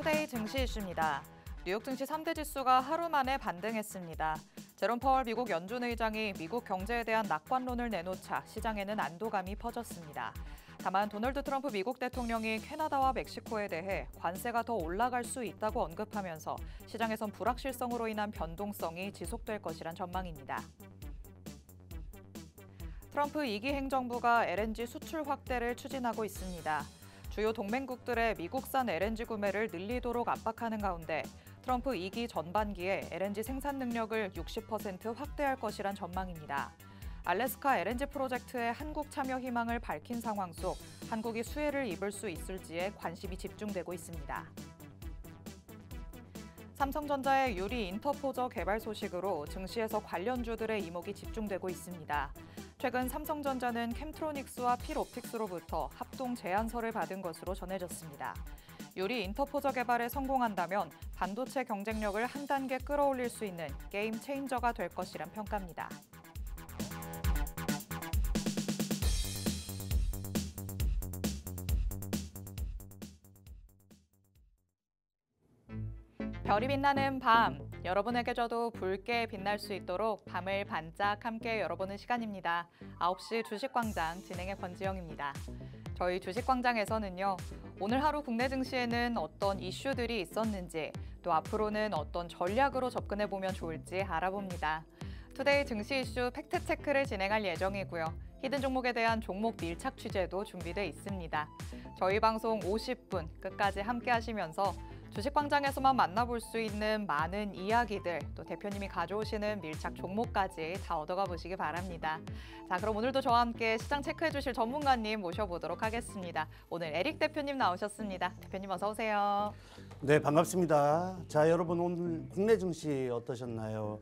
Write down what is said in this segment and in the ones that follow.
투데이 증시 이슈입니다. 뉴욕 증시 3대 지수가 하루 만에 반등했습니다. 제롬 파월 미국 연준 의장이 미국 경제에 대한 낙관론을 내놓자 시장에는 안도감이 퍼졌습니다. 다만 도널드 트럼프 미국 대통령이 캐나다와 멕시코에 대해 관세가 더 올라갈 수 있다고 언급하면서 시장에선 불확실성으로 인한 변동성이 지속될 것이란 전망입니다. 트럼프 2기 행정부가 LNG 수출 확대를 추진하고 있습니다. 주요 동맹국들의 미국산 LNG 구매를 늘리도록 압박하는 가운데 트럼프 2기 전반기에 LNG 생산 능력을 60% 확대할 것이란 전망입니다. 알래스카 LNG 프로젝트의 한국 참여 희망을 밝힌 상황 속 한국이 수혜를 입을 수 있을지에 관심이 집중되고 있습니다. 삼성전자의 유리 인터포저 개발 소식으로 증시에서 관련주들의 이목이 집중되고 있습니다. 최근 삼성전자는 캠트로닉스와 필옵틱스로부터 합동 제안서를 받은 것으로 전해졌습니다. 유리 인터포저 개발에 성공한다면 반도체 경쟁력을 한 단계 끌어올릴 수 있는 게임 체인저가 될 것이란 평가입니다. 별이 빛나는 밤, 여러분에게저도 붉게 빛날 수 있도록 밤을 반짝 함께 열어보는 시간입니다. 9시 주식광장 진행의 권지영입니다. 저희 주식광장에서는요, 오늘 하루 국내 증시에는 어떤 이슈들이 있었는지, 또 앞으로는 어떤 전략으로 접근해보면 좋을지 알아봅니다. 투데이 증시 이슈 팩트체크를 진행할 예정이고요. 히든 종목에 대한 종목 밀착 취재도 준비돼 있습니다. 저희 방송 50분 끝까지 함께 하시면서 주식광장에서만 만나볼 수 있는 많은 이야기들, 또 대표님이 가져오시는 밀착 종목까지 다 얻어가 보시기 바랍니다. 자, 그럼 오늘도 저와 함께 시장 체크해 주실 전문가님 모셔보도록 하겠습니다. 오늘 에릭 대표님 나오셨습니다. 대표님 어서 오세요. 네, 반갑습니다. 자, 여러분 오늘 국내 증시 어떠셨나요?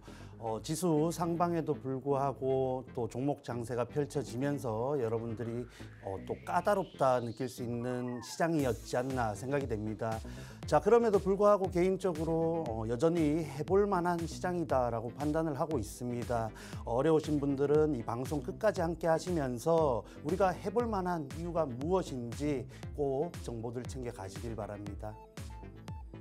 지수 상방에도 불구하고 또 종목 장세가 펼쳐지면서 여러분들이 또 까다롭다 느낄 수 있는 시장이었지 않나 생각이 됩니다. 자, 그럼에도 불구하고 개인적으로 여전히 해볼 만한 시장이다라고 판단을 하고 있습니다. 어려우신 분들은 이 방송 끝까지 함께 하시면서 우리가 해볼 만한 이유가 무엇인지 꼭 정보들 챙겨 가시길 바랍니다.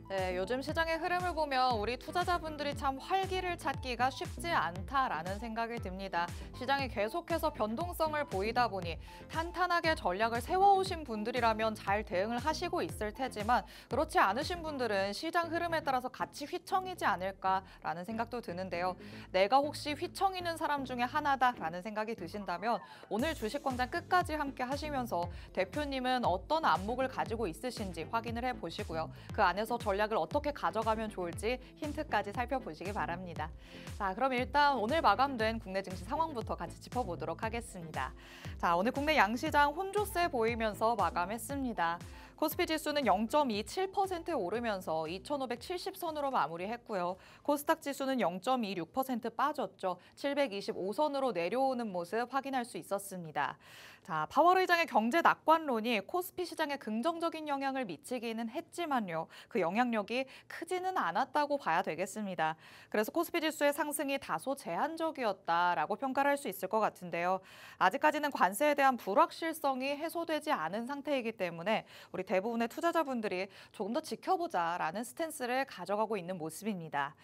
네, 요즘 시장의 흐름을 보면 우리 투자자분들이 참 활기를 찾기가 쉽지 않다라는 생각이 듭니다. 시장이 계속해서 변동성을 보이다 보니 탄탄하게 전략을 세워오신 분들이라면 잘 대응을 하시고 있을 테지만 그렇지 않으신 분들은 시장 흐름에 따라서 같이 휘청이지 않을까라는 생각도 드는데요. 내가 혹시 휘청이는 사람 중에 하나다라는 생각이 드신다면 오늘 주식광장 끝까지 함께 하시면서 대표님은 어떤 안목을 가지고 있으신지 확인을 해보시고요. 그 안에서 전략을 어떻게 가져가면 좋을지 힌트까지 살펴보시기 바랍니다. 자, 그럼 일단 오늘 마감된 국내 증시 상황부터 같이 짚어보도록 하겠습니다. 자, 오늘 국내 양시장 혼조세 보이면서 마감했습니다. 코스피 지수는 0.27% 오르면서 2,570선으로 마무리했고요. 코스닥 지수는 0.26% 빠졌죠. 725선으로 내려오는 모습 확인할 수 있었습니다. 자, 파월 의장의 경제 낙관론이 코스피 시장에 긍정적인 영향을 미치기는 했지만요. 그 영향력이 크지는 않았다고 봐야 되겠습니다. 그래서 코스피 지수의 상승이 다소 제한적이었다라고 평가를 할 수 있을 것 같은데요. 아직까지는 관세에 대한 불확실성이 해소되지 않은 상태이기 때문에 우리 대부분의 투자자분들이 조금 더 지켜보자라는 스탠스를 가져가고 있는 모습입니다.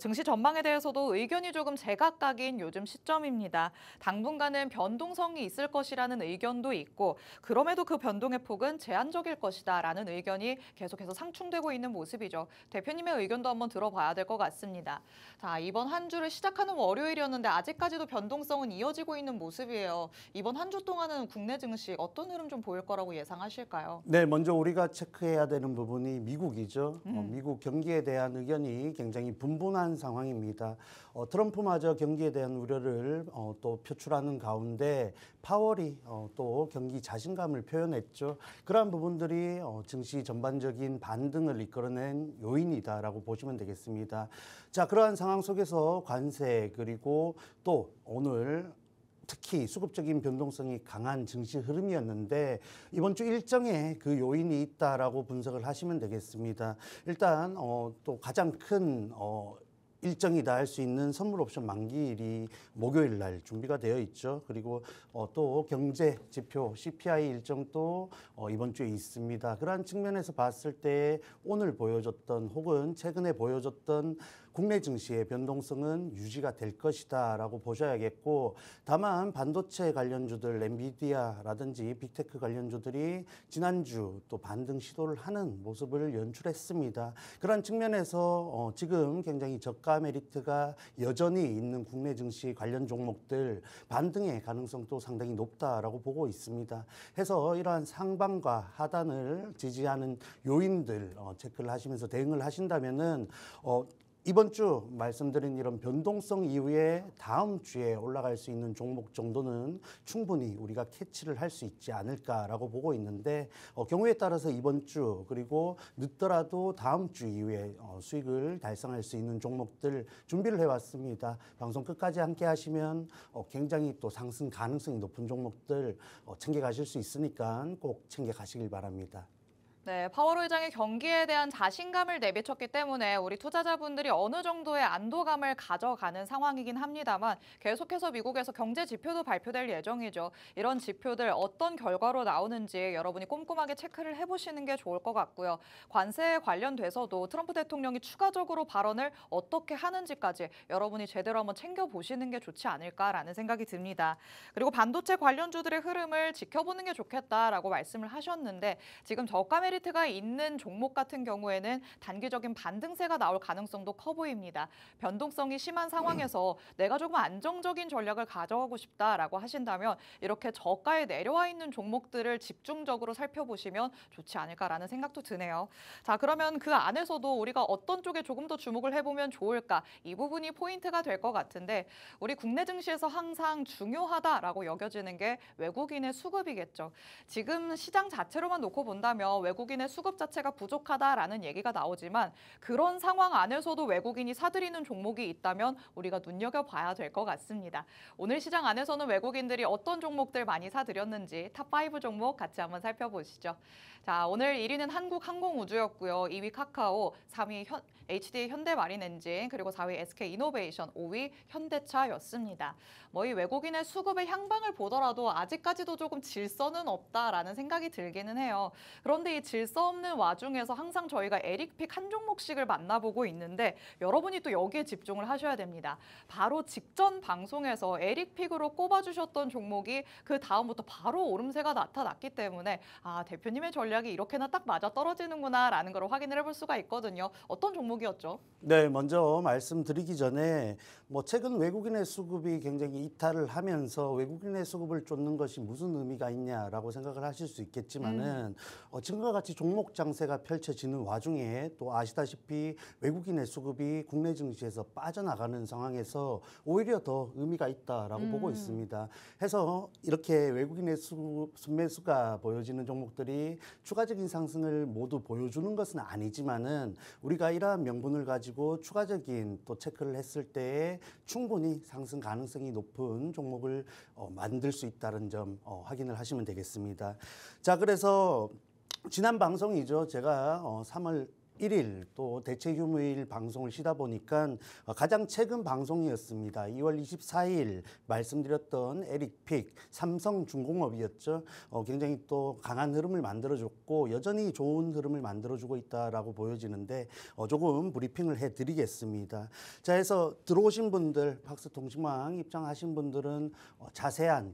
증시 전망에 대해서도 의견이 조금 제각각인 요즘 시점입니다. 당분간은 변동성이 있을 것이라는 의견도 있고 그럼에도 그 변동의 폭은 제한적일 것이다라는 의견이 계속해서 상충되고 있는 모습이죠. 대표님의 의견도 한번 들어봐야 될 것 같습니다. 자, 이번 한 주를 시작하는 월요일이었는데 아직까지도 변동성은 이어지고 있는 모습이에요. 이번 한 주 동안은 국내 증시 어떤 흐름 좀 보일 거라고 예상하실까요? 네, 먼저 우리가 체크해야 되는 부분이 미국이죠. 미국 경기에 대한 의견이 굉장히 분분한 상황입니다. 트럼프마저 경기에 대한 우려를 또 표출하는 가운데 파월이 또 경기 자신감을 표현했죠. 그러한 부분들이 증시 전반적인 반등을 이끌어낸 요인이다라고 보시면 되겠습니다. 자, 그러한 상황 속에서 관세 그리고 또 오늘 특히 수급적인 변동성이 강한 증시 흐름이었는데 이번 주 일정에 그 요인이 있다라고 분석을 하시면 되겠습니다. 일단 또 가장 큰 일정이다 할 수 있는 선물 옵션 만기일이 목요일 날 준비가 되어 있죠. 그리고 또 경제 지표 CPI 일정도 이번 주에 있습니다. 그러한 측면에서 봤을 때 오늘 보여줬던 혹은 최근에 보여줬던 국내 증시의 변동성은 유지가 될 것이다라고 보셔야겠고, 다만 반도체 관련주들 엔비디아라든지 빅테크 관련주들이 지난주 또 반등 시도를 하는 모습을 연출했습니다. 그런 측면에서 지금 굉장히 저가 메리트가 여전히 있는 국내 증시 관련 종목들 반등의 가능성도 상당히 높다라고 보고 있습니다. 해서 이러한 상방과 하단을 지지하는 요인들 체크를 하시면서 대응을 하신다면은 이번 주 말씀드린 이런 변동성 이후에 다음 주에 올라갈 수 있는 종목 정도는 충분히 우리가 캐치를 할 수 있지 않을까라고 보고 있는데, 경우에 따라서 이번 주 그리고 늦더라도 다음 주 이후에 수익을 달성할 수 있는 종목들 준비를 해왔습니다. 방송 끝까지 함께 하시면 굉장히 또 상승 가능성이 높은 종목들 챙겨가실 수 있으니까 꼭 챙겨가시길 바랍니다. 네, 파월 의장의 경기에 대한 자신감을 내비쳤기 때문에 우리 투자자분들이 어느 정도의 안도감을 가져가는 상황이긴 합니다만, 계속해서 미국에서 경제 지표도 발표될 예정이죠. 이런 지표들 어떤 결과로 나오는지 여러분이 꼼꼼하게 체크를 해보시는 게 좋을 것 같고요. 관세에 관련돼서도 트럼프 대통령이 추가적으로 발언을 어떻게 하는지까지 여러분이 제대로 한번 챙겨보시는 게 좋지 않을까라는 생각이 듭니다. 그리고 반도체 관련주들의 흐름을 지켜보는 게 좋겠다라고 말씀을 하셨는데, 지금 저가 메리트가 있는 종목 같은 경우에는 단기적인 반등세가 나올 가능성도 커 보입니다. 변동성이 심한 상황에서 내가 조금 안정적인 전략을 가져가고 싶다라고 하신다면 이렇게 저가에 내려와 있는 종목들을 집중적으로 살펴보시면 좋지 않을까라는 생각도 드네요. 자, 그러면 그 안에서도 우리가 어떤 쪽에 조금 더 주목을 해보면 좋을까? 이 부분이 포인트가 될 것 같은데, 우리 국내 증시에서 항상 중요하다라고 여겨지는 게 외국인의 수급이겠죠. 지금 시장 자체로만 놓고 본다면 외국인의 수급 자체가 부족하다라는 얘기가 나오지만, 그런 상황 안에서도 외국인이 사들이는 종목이 있다면 우리가 눈여겨봐야 될 것 같습니다. 오늘 시장 안에서는 외국인들이 어떤 종목들 많이 사들였는지 탑5 종목 같이 한번 살펴보시죠. 자, 오늘 1위는 한국항공우주였고요. 2위 카카오, 3위 HD 현대마린엔진, 그리고 4위 SK이노베이션, 5위 현대차였습니다. 이 외국인의 수급의 향방을 보더라도 아직까지도 조금 질서는 없다라는 생각이 들기는 해요. 그런데 이 질서 없는 와중에서 항상 저희가 에릭픽 한 종목씩을 만나보고 있는데, 여러분이 또 여기에 집중을 하셔야 됩니다. 바로 직전 방송에서 에릭픽으로 꼽아주셨던 종목이 그 다음부터 바로 오름세가 나타났기 때문에 대표님의 전략이 이렇게나 딱 맞아떨어지는구나 라는 걸 확인을 해볼 수가 있거든요. 어떤 종목이었죠? 네, 먼저 말씀드리기 전에 최근 외국인의 수급이 굉장히 이탈을 하면서 외국인의 수급을 쫓는 것이 무슨 의미가 있냐라고 생각을 하실 수 있겠지만은 지금과 같이 종목 장세가 펼쳐지는 와중에 또 아시다시피 외국인의 수급이 국내 증시에서 빠져나가는 상황에서 오히려 더 의미가 있다라고 보고 있습니다. 해서 이렇게 외국인의 순매수가 보여지는 종목들이 추가적인 상승을 모두 보여주는 것은 아니지만은, 우리가 이러한 명분을 가지고 추가적인 또 체크를 했을 때 충분히 상승 가능성이 높은 종목을 만들 수 있다는 점 확인을 하시면 되겠습니다. 자, 그래서 지난 방송이죠. 제가 3월 1일 또 대체 휴무일 방송을 쉬다 보니까 가장 최근 방송이었습니다. 2월 24일 말씀드렸던 에릭픽 삼성중공업이었죠. 굉장히 또 강한 흐름을 만들어줬고 여전히 좋은 흐름을 만들어주고 있다라고 보여지는데 조금 브리핑을 해드리겠습니다. 자, 해서 들어오신 분들, 박스통신망 입장하신 분들은 자세한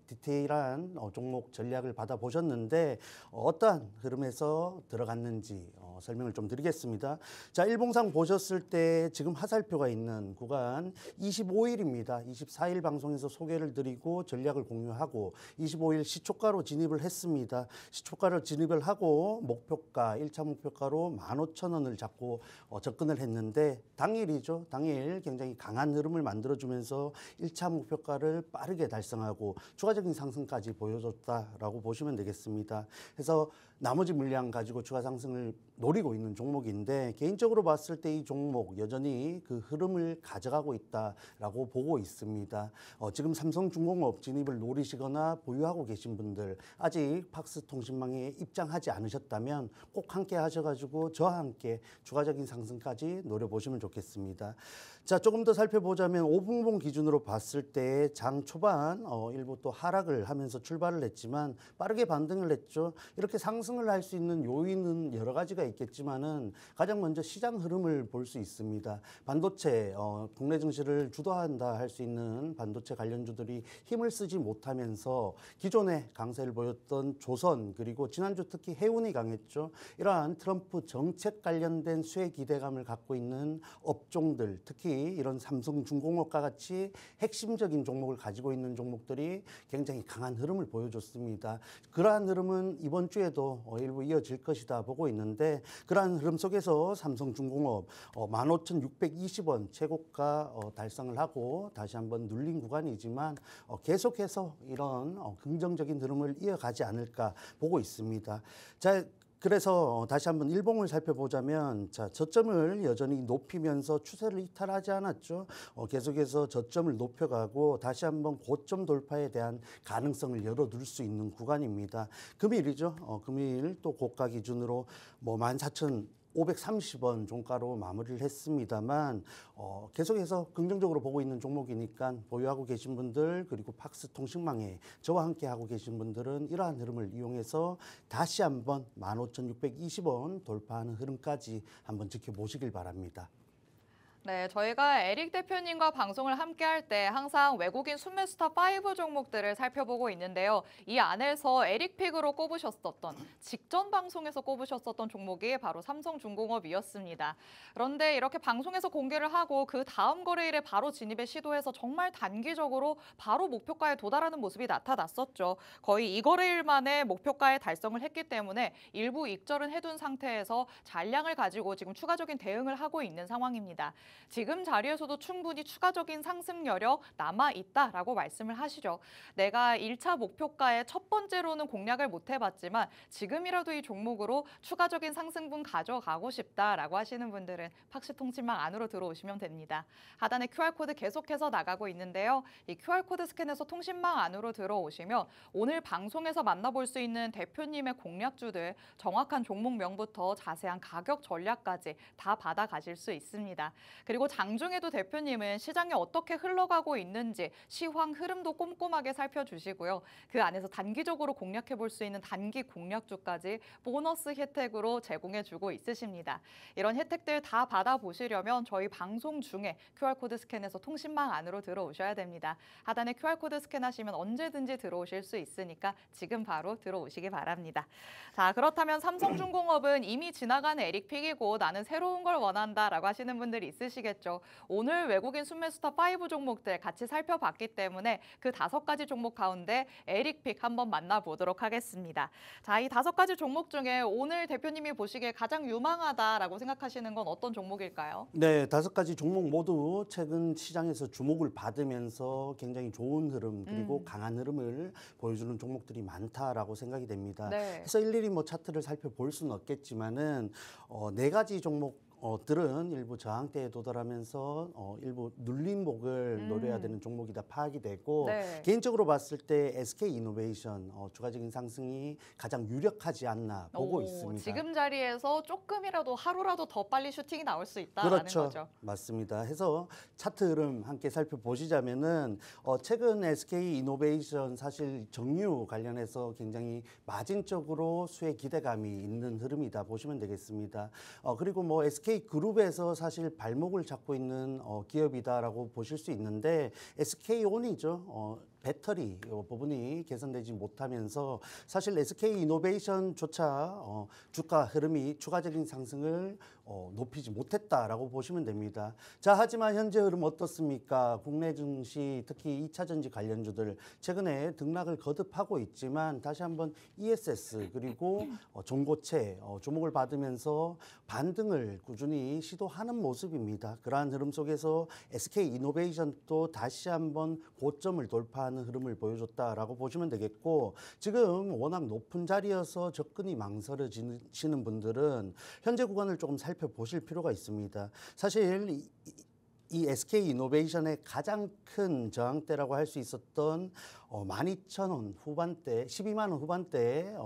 디테일한 종목 전략을 받아보셨는데 어떠한 흐름에서 들어갔는지 설명을 좀 드리겠습니다. 자, 일봉상 보셨을 때 지금 하살표가 있는 구간 25일입니다. 24일 방송에서 소개를 드리고 전략을 공유하고 25일 시초가로 진입을 했습니다. 시초가를 진입을 하고 목표가 1차 목표가로 15,000원을 잡고 접근을 했는데, 당일이죠. 당일 굉장히 강한 흐름을 만들어주면서 1차 목표가를 빠르게 달성하고 추가적인 상승까지 보여줬다라고 보시면 되겠습니다. 그래서 나머지 물량 가지고 추가 상승을 노리고 보이고 있는 종목인데 개인적으로 봤을 때 이 종목 여전히 그 흐름을 가져가고 있다라고 보고 있습니다. 지금 삼성중공업 진입을 노리시거나 보유하고 계신 분들 아직 팍스통신망에 입장하지 않으셨다면 꼭 함께 하셔가지고 저와 함께 추가적인 상승까지 노려보시면 좋겠습니다. 자, 조금 더 살펴보자면 5분봉 기준으로 봤을 때 장 초반 일부 또 하락을 하면서 출발을 했지만 빠르게 반등을 했죠. 이렇게 상승을 할 수 있는 요인은 여러 가지가 있겠지만은 가장 먼저 시장 흐름을 볼 수 있습니다. 반도체 국내 증시를 주도한다 할 수 있는 반도체 관련주들이 힘을 쓰지 못하면서 기존에 강세를 보였던 조선 그리고 지난주 특히 해운이 강했죠. 이러한 트럼프 정책 관련된 수혜 기대감을 갖고 있는 업종들 특히 이런 삼성중공업과 같이 핵심적인 종목을 가지고 있는 종목들이 굉장히 강한 흐름을 보여줬습니다. 그러한 흐름은 이번 주에도 일부 이어질 것이다 보고 있는데 그러한 흐름 속에서 삼성중공업 15,620원 최고가 달성을 하고 다시 한번 눌린 구간이지만 계속해서 이런 긍정적인 흐름을 이어가지 않을까 보고 있습니다. 자, 그래서 다시 한번 일봉을 살펴보자면 자, 저점을 여전히 높이면서 추세를 이탈하지 않았죠. 계속해서 저점을 높여가고 다시 한번 고점 돌파에 대한 가능성을 열어둘 수 있는 구간입니다. 금일이죠. 금일 또 고가 기준으로 14,530원 종가로 마무리를 했습니다만 계속해서 긍정적으로 보고 있는 종목이니까 보유하고 계신 분들 그리고 팍스통신망에 저와 함께 하고 계신 분들은 이러한 흐름을 이용해서 다시 한번 15,620원 돌파하는 흐름까지 한번 지켜보시길 바랍니다. 네, 저희가 에릭 대표님과 방송을 함께 할 때 항상 외국인 순매수탑 5 종목들을 살펴보고 있는데요. 이 안에서 에릭픽으로 꼽으셨었던, 직전 방송에서 꼽으셨었던 종목이 바로 삼성중공업이었습니다. 그런데 이렇게 방송에서 공개를 하고 그 다음 거래일에 바로 진입에 시도해서 정말 단기적으로 바로 목표가에 도달하는 모습이 나타났었죠. 거의 이 거래일 만에 목표가에 달성을 했기 때문에 일부 익절은 해둔 상태에서 잔량을 가지고 지금 추가적인 대응을 하고 있는 상황입니다. 지금 자리에서도 충분히 추가적인 상승 여력 남아있다라고 말씀을 하시죠. 내가 1차 목표가에 첫 번째로는 공략을 못 해봤지만 지금이라도 이 종목으로 추가적인 상승분 가져가고 싶다라고 하시는 분들은 팍스통신망 안으로 들어오시면 됩니다. 하단에 QR코드 계속해서 나가고 있는데요. 이 QR코드 스캔해서 통신망 안으로 들어오시면 오늘 방송에서 만나볼 수 있는 대표님의 공략주들 정확한 종목명부터 자세한 가격 전략까지 다 받아가실 수 있습니다. 그리고 장중에도 대표님은 시장이 어떻게 흘러가고 있는지 시황 흐름도 꼼꼼하게 살펴주시고요. 그 안에서 단기적으로 공략해 볼 수 있는 단기 공략주까지 보너스 혜택으로 제공해주고 있으십니다. 이런 혜택들 다 받아보시려면 저희 방송 중에 QR코드 스캔해서 통신망 안으로 들어오셔야 됩니다. 하단에 QR코드 스캔하시면 언제든지 들어오실 수 있으니까 지금 바로 들어오시기 바랍니다. 자, 그렇다면 삼성중공업은 이미 지나간 에릭픽이고 나는 새로운 걸 원한다라고 하시는 분들이 있으시겠죠. 오늘 외국인 순매수탑 5 종목들 같이 살펴봤기 때문에 그 5가지 종목 가운데 에릭픽 한번 만나보도록 하겠습니다. 자, 이 5가지 종목 중에 오늘 대표님이 보시기에 가장 유망하다라고 생각하시는 건 어떤 종목일까요? 네, 5가지 종목 모두 최근 시장에서 주목을 받으면서 굉장히 좋은 흐름 그리고 강한 흐름을 보여주는 종목들이 많다라고 생각이 됩니다. 네. 그래서 일일이 차트를 살펴볼 수는 없겠지만은 4가지 종목 들은 일부 저항대에 도달하면서 일부 눌림목을 노려야 되는 종목이 다 파악이 되고 네. 개인적으로 봤을 때 SK이노베이션 추가적인 상승이 가장 유력하지 않나 보고 있습니다. 지금 자리에서 조금이라도 하루라도 더 빨리 슈팅이 나올 수 있다라는 그렇죠. 거죠. 맞습니다. 해서 차트 흐름 함께 살펴보시자면은 최근 SK이노베이션 사실 정유 관련해서 굉장히 마진적으로 수혜 기대감이 있는 흐름이다 보시면 되겠습니다. 그리고 SK그룹에서 사실 발목을 잡고 있는 기업이다라고 보실 수 있는데 SK온이죠. 배터리 부분이 개선되지 못하면서 사실 SK이노베이션조차 주가 흐름이 추가적인 상승을 높이지 못했다라고 보시면 됩니다. 자, 하지만 현재 흐름 어떻습니까? 국내 증시 특히 2차 전지 관련주들 최근에 등락을 거듭하고 있지만 다시 한번 ESS 그리고 종고체 주목을 받으면서 반등을 꾸준히 시도하는 모습입니다. 그러한 흐름 속에서 SK이노베이션도 다시 한번 고점을 돌파하는 하는 흐름을 보여줬다라고 보시면 되겠고, 지금 워낙 높은 자리여서 접근이 망설여지시는 분들은 현재 구간을 조금 살펴보실 필요가 있습니다. 사실 이 SK 이노베이션의 가장 큰 저항대라고 할 수 있었던 12,000원 후반대, 12만 원 후반대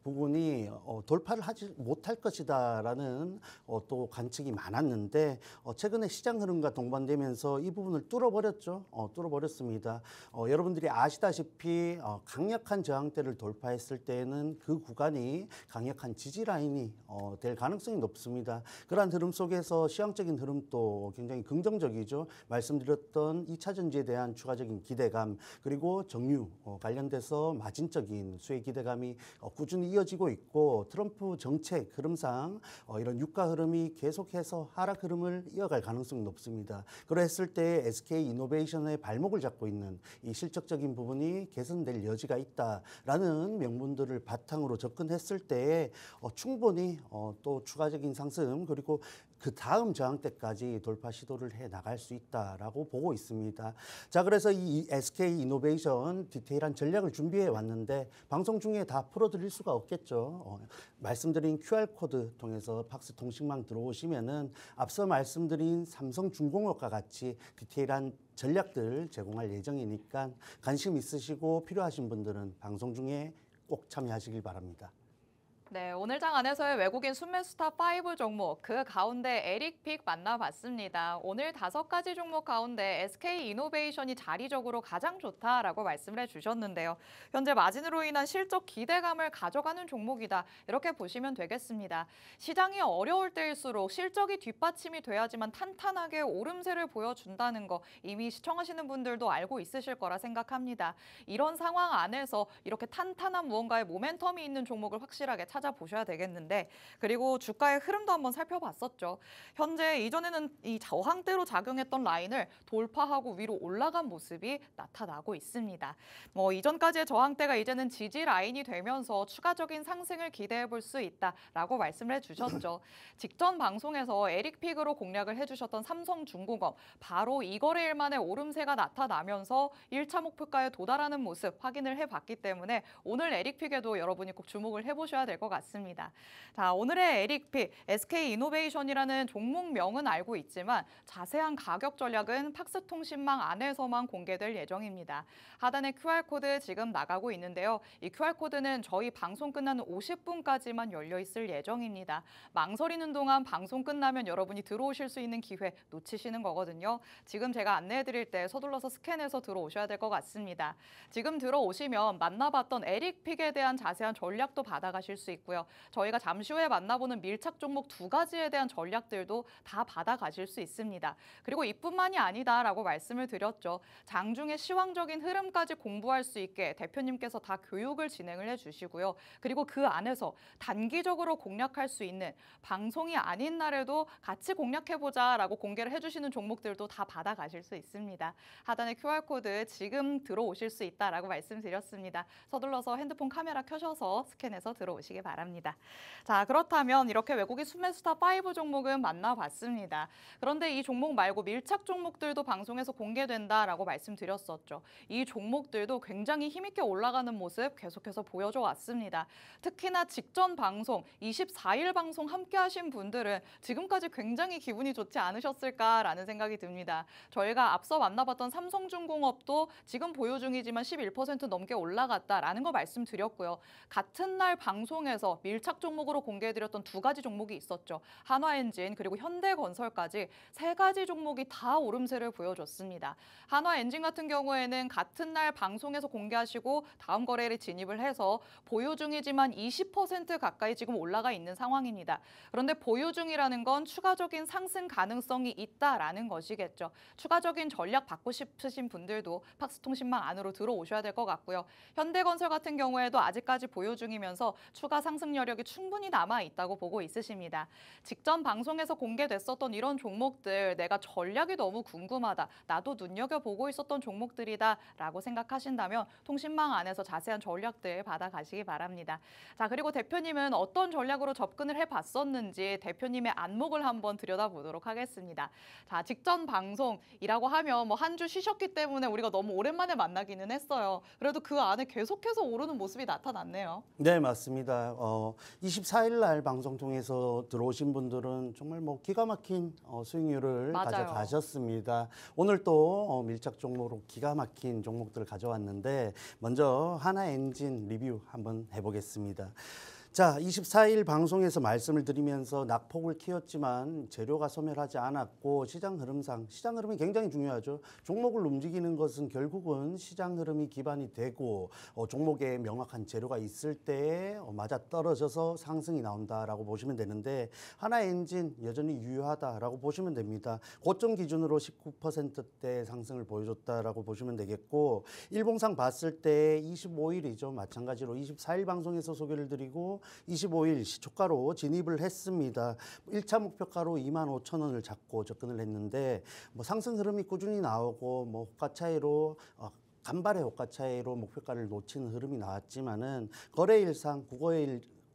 부분이 돌파를 하지 못할 것이다라는 또 관측이 많았는데, 최근에 시장 흐름과 동반되면서 이 부분을 뚫어버렸죠. 뚫어버렸습니다. 여러분들이 아시다시피 강력한 저항대를 돌파했을 때에는 그 구간이 강력한 지지 라인이 될 가능성이 높습니다. 그러한 흐름 속에서 시황적인 흐름도 굉장히 긍정적이죠. 말씀드렸던 2차 전지에 대한 추가적인 기대감, 그리고 정유 관련돼서 마진적인 수혜 기대감이 꾸준히 이어지고 있고, 트럼프 정책 흐름상 이런 유가 흐름이 계속해서 하락 흐름을 이어갈 가능성이 높습니다. 그랬을 때 SK 이노베이션의 발목을 잡고 있는 이 실적적인 부분이 개선될 여지가 있다라는 명분들을 바탕으로 접근했을 때 충분히 또 추가적인 상승, 그리고 그 다음 저항대까지 돌파 시도를 해 나갈 수 있다라고 보고 있습니다. 자, 그래서 이 SK 이노베이션 디테일한 전략을 준비해 왔는데 방송 중에 다 풀어드릴 수가 없겠죠. 말씀드린 QR코드 통해서 팍스 통신망 들어오시면은 앞서 말씀드린 삼성중공업과 같이 디테일한 전략들 제공할 예정이니까 관심 있으시고 필요하신 분들은 방송 중에 꼭 참여하시길 바랍니다. 네, 오늘 장 안에서의 외국인 순매수탑 5 종목, 그 가운데 에릭픽 만나봤습니다. 오늘 5가지 종목 가운데 SK 이노베이션이 자리적으로 가장 좋다라고 말씀을 해주셨는데요. 현재 마진으로 인한 실적 기대감을 가져가는 종목이다, 이렇게 보시면 되겠습니다. 시장이 어려울 때일수록 실적이 뒷받침이 돼야지만 탄탄하게 오름세를 보여준다는 거 이미 시청하시는 분들도 알고 있으실 거라 생각합니다. 이런 상황 안에서 이렇게 탄탄한 무언가의 모멘텀이 있는 종목을 확실하게 찾아보셔야 되겠는데, 그리고 주가의 흐름도 한번 살펴봤었죠. 현재 이전에는 이 저항대로 작용했던 라인을 돌파하고 위로 올라간 모습이 나타나고 있습니다. 이전까지의 저항대가 이제는 지지 라인이 되면서 추가적인 상승을 기대해 볼 수 있다라고 말씀을 해주셨죠. 직전 방송에서 에릭픽으로 공략을 해주셨던 삼성중공업, 바로 이 거래일 만에 오름세가 나타나면서 1차 목표가에 도달하는 모습 확인을 해봤기 때문에 오늘 에릭픽에도 여러분이 꼭 주목을 해보셔야 될 것 같습니다. 자, 오늘의 에릭픽, SK 이노베이션이라는 종목명은 알고 있지만 자세한 가격 전략은 팍스통신망 안에서만 공개될 예정입니다. 하단에 QR코드 지금 나가고 있는데요. 이 QR코드는 저희 방송 끝나는 50분까지만 열려 있을 예정입니다. 망설이는 동안 방송 끝나면 여러분이 들어오실 수 있는 기회 놓치시는 거거든요. 지금 제가 안내해 드릴 때 서둘러서 스캔해서 들어오셔야 될 것 같습니다. 지금 들어오시면 만나봤던 에릭픽에 대한 자세한 전략도 받아가실 수 있고요. 저희가 잠시 후에 만나보는 밀착 종목 2가지에 대한 전략들도 다 받아가실 수 있습니다. 그리고 이뿐만이 아니다라고 말씀을 드렸죠. 장중에 시황적인 흐름까지 공부할 수 있게 대표님께서 다 교육을 진행을 해주시고요. 그리고 그 안에서 단기적으로 공략할 수 있는, 방송이 아닌 날에도 같이 공략해보자라고 공개를 해주시는 종목들도 다 받아가실 수 있습니다. 하단에 QR코드 지금 들어오실 수 있다라고 말씀드렸습니다. 서둘러서 핸드폰 카메라 켜셔서 스캔해서 들어오시기 바랍니다. 자, 그렇다면 이렇게 외국인 순매수탑 5 종목은 만나봤습니다. 그런데 이 종목 말고 밀착 종목들도 방송에서 공개된다라고 말씀드렸었죠. 이 종목들도 굉장히 힘있게 올라가는 모습 계속해서 보여줘 왔습니다. 특히나 직전 방송, 24일 방송 함께 하신 분들은 지금까지 굉장히 기분이 좋지 않으셨을까라는 생각이 듭니다. 저희가 앞서 만나봤던 삼성중공업도 지금 보유 중이지만 11% 넘게 올라갔다라는 거 말씀드렸고요. 같은 날 방송에서 밀착 종목으로 공개해드렸던 2가지 종목이 있었죠. 한화엔진 그리고 현대건설까지 3가지 종목이 다 오름세를 보여줬습니다. 한화엔진 같은 경우에는 같은 날 방송에서 공개하시고 다음 거래일에 진입을 해서 보유 중이지만 20% 가까이 지금 올라가 있는 상황입니다. 그런데 보유 중이라는 건 추가적인 상승 가능성이 있다라는 것이겠죠. 추가적인 전략 받고 싶으신 분들도 팍스통신망 안으로 들어오셔야 될 것 같고요. 현대건설 같은 경우에도 아직까지 보유 중이면서 추가 추가 상승 여력이 충분히 남아 있다고 보고 있으십니다. 직전 방송에서 공개됐었던 이런 종목들 내가 전략이 너무 궁금하다. 나도 눈여겨보고 있었던 종목들이다라고 생각하신다면 통신망 안에서 자세한 전략들 받아가시기 바랍니다. 자, 그리고 대표님은 어떤 전략으로 접근을 해봤었는지 대표님의 안목을 한번 들여다보도록 하겠습니다. 자, 직전 방송이라고 하면 뭐 한 주 쉬셨기 때문에 우리가 너무 오랜만에 만나기는 했어요. 그래도 그 안에 계속해서 오르는 모습이 나타났네요. 네, 맞습니다. 24일 날 방송 통해서 들어오신 분들은 정말 뭐 기가 막힌 수익률을 맞아요. 가져가셨습니다. 오늘 또 밀착 종목으로 기가 막힌 종목들을 가져왔는데 먼저 하나엔진 리뷰 한번 해보겠습니다. 자, 24일 방송에서 말씀을 드리면서 낙폭을 키웠지만 재료가 소멸하지 않았고 시장 흐름이 굉장히 중요하죠. 종목을 움직이는 것은 결국은 시장 흐름이 기반이 되고 종목에 명확한 재료가 있을 때에 맞아 떨어져서 상승이 나온다라고 보시면 되는데 하나엔진 여전히 유효하다라고 보시면 됩니다. 고점 기준으로 19%대 상승을 보여줬다라고 보시면 되겠고 일봉상 봤을 때 25일이죠. 마찬가지로 24일 방송에서 소개를 드리고 25일 시초가로 진입을 했습니다. 1차 목표가로 25,000원을 잡고 접근을 했는데 뭐 상승 흐름이 꾸준히 나오고 뭐 호가 차이로 간발의 호가 차이로 목표가를 놓치는 흐름이 나왔지만은 거래일상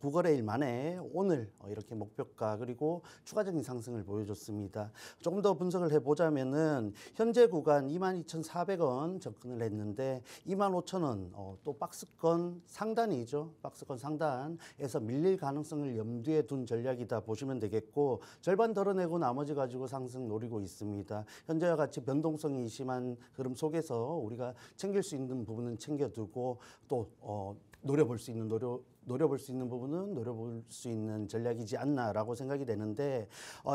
9거래일 만에 오늘 이렇게 목표가 그리고 추가적인 상승을 보여줬습니다. 조금 더 분석을 해보자면은 현재 구간 22,400원 접근을 했는데 25,000원 또 박스권 상단이죠. 박스권 상단에서 밀릴 가능성을 염두에 둔 전략이다 보시면 되겠고 절반 덜어내고 나머지 가지고 상승 노리고 있습니다. 현재와 같이 변동성이 심한 흐름 속에서 우리가 챙길 수 있는 부분은 챙겨두고 또 노려볼 수 있는 부분은 노려볼 수 있는 전략이지 않나라고 생각이 되는데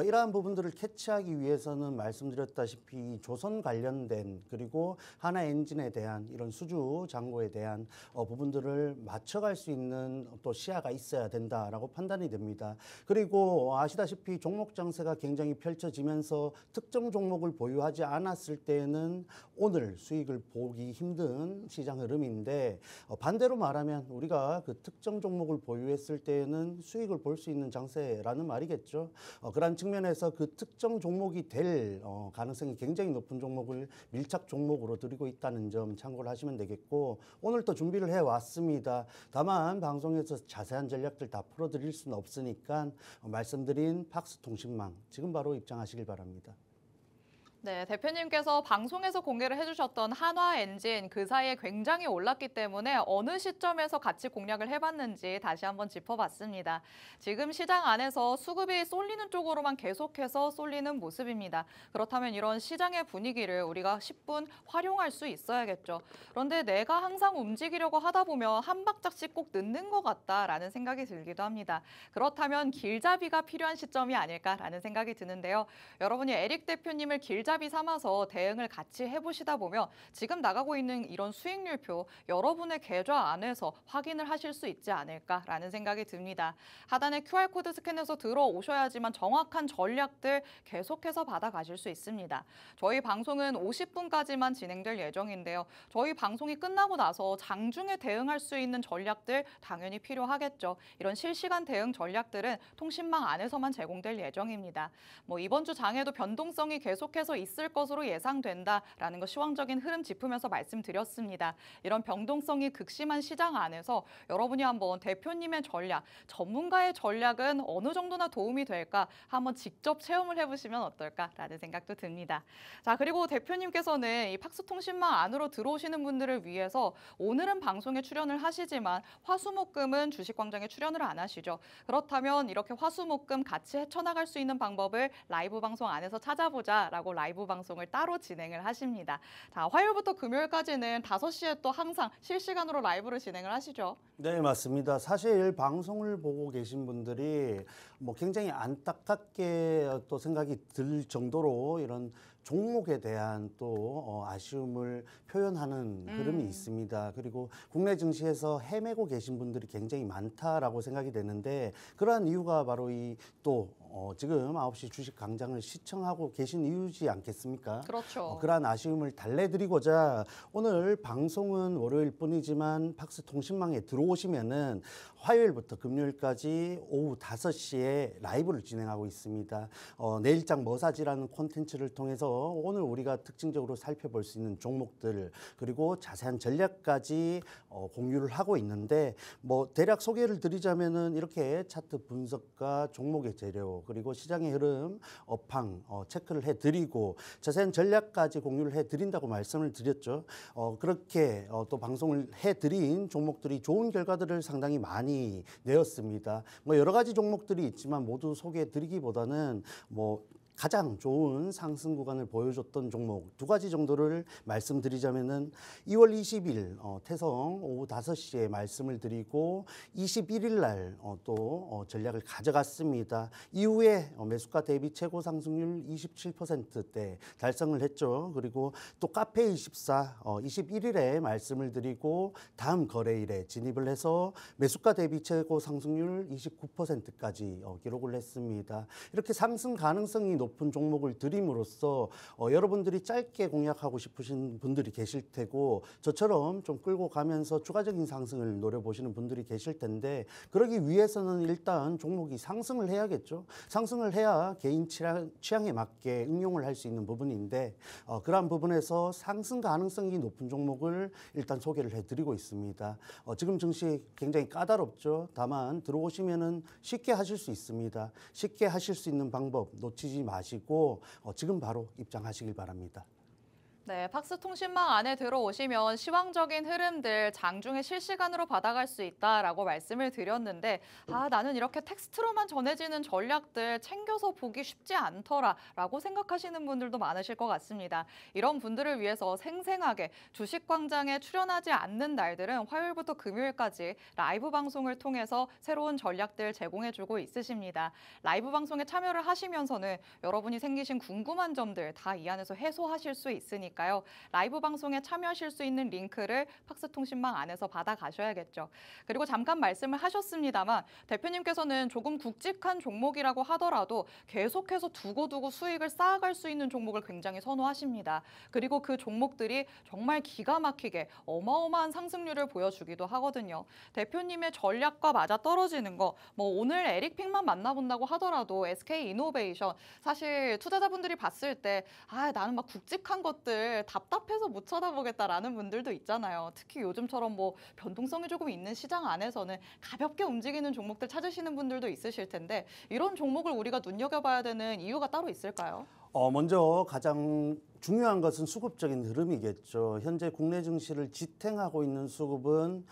이러한 부분들을 캐치하기 위해서는 말씀드렸다시피 조선 관련된 그리고 하나엔진에 대한 이런 수주 잔고에 대한 부분들을 맞춰갈 수 있는 또 시야가 있어야 된다라고 판단이 됩니다. 그리고 아시다시피 종목 장세가 굉장히 펼쳐지면서 특정 종목을 보유하지 않았을 때는 오늘 수익을 보기 힘든 시장 흐름인데 반대로 말하면 우리가 그 특정 종목을 보유했을 때는 수익을 볼 수 있는 장세라는 말이겠죠. 그런 측면에서 그 특정 종목이 될 가능성이 굉장히 높은 종목을 밀착 종목으로 드리고 있다는 점 참고를 하시면 되겠고 오늘 또 준비를 해왔습니다. 다만 방송에서 자세한 전략들 다 풀어드릴 수는 없으니까 말씀드린 팍스통신망 지금 바로 입장하시길 바랍니다. 네, 대표님께서 방송에서 공개를 해주셨던 한화엔진 그 사이에 굉장히 올랐기 때문에 어느 시점에서 같이 공략을 해봤는지 다시 한번 짚어봤습니다. 지금 시장 안에서 수급이 쏠리는 쪽으로만 계속해서 쏠리는 모습입니다. 그렇다면 이런 시장의 분위기를 우리가 10분 활용할 수 있어야겠죠. 그런데 내가 항상 움직이려고 하다 보면 한 박자씩 꼭 늦는 것 같다라는 생각이 들기도 합니다. 그렇다면 길잡이가 필요한 시점이 아닐까라는 생각이 드는데요. 여러분이 에릭 대표님을 길잡이 삼아서 대응을 같이 해보시다 보면 지금 나가고 있는 이런 수익률표 여러분의 계좌 안에서 확인을 하실 수 있지 않을까라는 생각이 듭니다. 하단에 QR코드 스캔해서 들어오셔야지만 정확한 전략들 계속해서 받아가실 수 있습니다. 저희 방송은 50분까지만 진행될 예정인데요. 저희 방송이 끝나고 나서 장중에 대응할 수 있는 전략들 당연히 필요하겠죠. 이런 실시간 대응 전략들은 통신망 안에서만 제공될 예정입니다. 뭐 이번 주 장에도 변동성이 계속해서 있을 것으로 예상된다라는 거 시황적인 흐름 짚으면서 말씀드렸습니다. 이런 변동성이 극심한 시장 안에서 여러분이 한번 대표님의 전략, 전문가의 전략은 어느 정도나 도움이 될까 한번 직접 체험을 해보시면 어떨까라는 생각도 듭니다. 자, 그리고 대표님께서는 이 팍스통신망 안으로 들어오시는 분들을 위해서 오늘은 방송에 출연을 하시지만 화수목금은 주식광장에 출연을 안 하시죠. 그렇다면 이렇게 화수목금 같이 헤쳐나갈 수 있는 방법을 라이브 방송 안에서 찾아보자라고 라이브 방송을 따로 진행을 하십니다. 자, 화요일부터 금요일까지는 5시에 또 항상 실시간으로 라이브를 진행을 하시죠. 네, 맞습니다. 사실 방송을 보고 계신 분들이 뭐 굉장히 안타깝게 또 생각이 들 정도로 이런 종목에 대한 또 아쉬움을 표현하는 흐름이 있습니다. 그리고 국내 증시에서 헤매고 계신 분들이 굉장히 많다라고 생각이 되는데 그러한 이유가 바로 이 또 지금 9시 주식 강장을 시청하고 계신 이유지 않겠습니까? 그렇죠. 그러한 아쉬움을 달래드리고자 오늘 방송은 월요일 뿐이지만 팍스통신망에 들어오시면은 화요일부터 금요일까지 오후 5시에 라이브를 진행하고 있습니다. 내일장 머사지라는 콘텐츠를 통해서 오늘 우리가 특징적으로 살펴볼 수 있는 종목들 그리고 자세한 전략까지 공유를 하고 있는데 뭐 대략 소개를 드리자면은 이렇게 차트 분석과 종목의 재료 그리고 시장의 흐름, 업황 체크를 해드리고 자세한 전략까지 공유를 해드린다고 말씀을 드렸죠. 그렇게 또 방송을 해드린 종목들이 좋은 결과들을 상당히 많이 내었습니다. 뭐 여러 가지 종목들이 있지만 모두 소개해드리기보다는 뭐 가장 좋은 상승 구간을 보여줬던 종목 두 가지 정도를 말씀드리자면은 2월 20일 태성 오후 5시에 말씀을 드리고 21일 날 또 전략을 가져갔습니다. 이후에 매수가 대비 최고 상승률 27%대 달성을 했죠. 그리고 또 카페24 21일에 말씀을 드리고 다음 거래일에 진입을 해서 매수가 대비 최고 상승률 29%까지 기록을 했습니다. 이렇게 상승 가능성이 높은 종목을 드림으로써 여러분들이 짧게 공략하고 싶으신 분들이 계실 테고 저처럼 좀 끌고 가면서 추가적인 상승을 노려보시는 분들이 계실 텐데 그러기 위해서는 일단 종목이 상승을 해야겠죠. 상승을 해야 개인 취향에 맞게 응용을 할 수 있는 부분인데 그러한 부분에서 상승 가능성이 높은 종목을 일단 소개를 해드리고 있습니다. 지금 증시 굉장히 까다롭죠. 다만 들어오시면은 쉽게 하실 수 있습니다. 쉽게 하실 수 있는 방법 놓치지 마시고 지금 바로 입장하시길 바랍니다. 네, 팍스통신망 안에 들어오시면 시황적인 흐름들 장중에 실시간으로 받아갈 수 있다라고 말씀을 드렸는데 나는 이렇게 텍스트로만 전해지는 전략들 챙겨서 보기 쉽지 않더라라고 생각하시는 분들도 많으실 것 같습니다. 이런 분들을 위해서 생생하게 주식광장에 출연하지 않는 날들은 화요일부터 금요일까지 라이브 방송을 통해서 새로운 전략들 제공해주고 있으십니다. 라이브 방송에 참여를 하시면서는 여러분이 생기신 궁금한 점들 다 이 안에서 해소하실 수 있으니까 라이브 방송에 참여하실 수 있는 링크를 팍스통신망 안에서 받아가셔야겠죠. 그리고 잠깐 말씀을 하셨습니다만 대표님께서는 조금 굵직한 종목이라고 하더라도 계속해서 두고두고 수익을 쌓아갈 수 있는 종목을 굉장히 선호하십니다. 그리고 그 종목들이 정말 기가 막히게 어마어마한 상승률을 보여주기도 하거든요. 대표님의 전략과 맞아떨어지는 거, 뭐 오늘 에릭픽만 만나본다고 하더라도 SK이노베이션 사실 투자자분들이 봤을 때 나는 막 굵직한 것들 답답해서 못 쳐다보겠다라는 분들도 있잖아요. 특히 요즘처럼 뭐 변동성이 조금 있는 시장 안에서는 가볍게 움직이는 종목들 찾으시는 분들도 있으실 텐데 이런 종목을 우리가 눈여겨봐야 되는 이유가 따로 있을까요? 먼저 가장 중요한 것은 수급적인 흐름이겠죠. 현재 국내 증시를 지탱하고 있는 수급은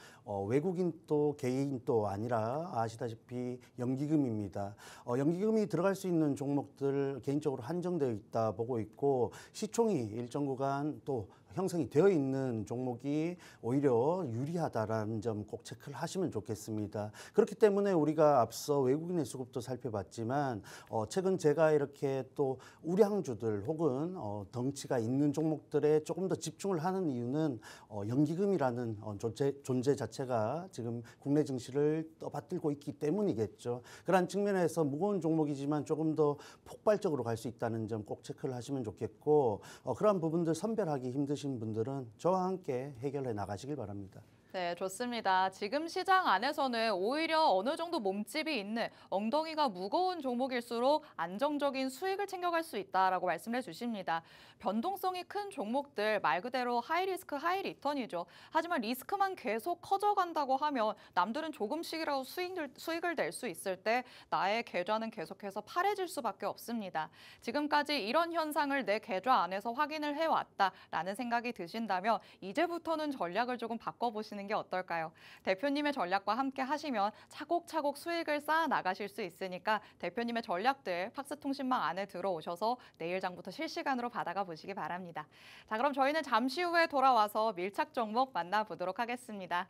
외국인 또 개인 또 아니라 아시다시피 연기금입니다. 연기금이 들어갈 수 있는 종목들 개인적으로 한정되어 있다 보고 있고 시총이 일정 구간 또 형성이 되어 있는 종목이 오히려 유리하다라는 점 꼭 체크를 하시면 좋겠습니다. 그렇기 때문에 우리가 앞서 외국인의 수급도 살펴봤지만 최근 제가 이렇게 또 우량주들 혹은 덩치가 있는 종목들에 조금 더 집중을 하는 이유는 연기금이라는 존재 자체가 지금 국내 증시를 떠받들고 있기 때문이겠죠. 그런 측면에서 무거운 종목이지만 조금 더 폭발적으로 갈 수 있다는 점 꼭 체크를 하시면 좋겠고 그런 부분들 선별하기 힘드신 분들은 저와 함께 해결해 나가시길 바랍니다. 네, 좋습니다. 지금 시장 안에서는 오히려 어느 정도 몸집이 있는 엉덩이가 무거운 종목일수록 안정적인 수익을 챙겨갈 수 있다라고 말씀해 주십니다. 변동성이 큰 종목들 말 그대로 하이리스크 하이리턴이죠. 하지만 리스크만 계속 커져간다고 하면 남들은 조금씩이라도 수익을 낼 수 있을 때 나의 계좌는 계속해서 파래질 수밖에 없습니다. 지금까지 이런 현상을 내 계좌 안에서 확인을 해왔다라는 생각이 드신다면 이제부터는 전략을 조금 바꿔보시는 게 어떨까요? 대표님의 전략과 함께 하시면 차곡차곡 수익을 쌓아 나가실 수 있으니까 대표님의 전략들 팍스통신망 안에 들어오셔서 내일 장부터 실시간으로 받아가 보시기 바랍니다. 자, 그럼 저희는 잠시 후에 돌아와서 밀착 종목 만나보도록 하겠습니다.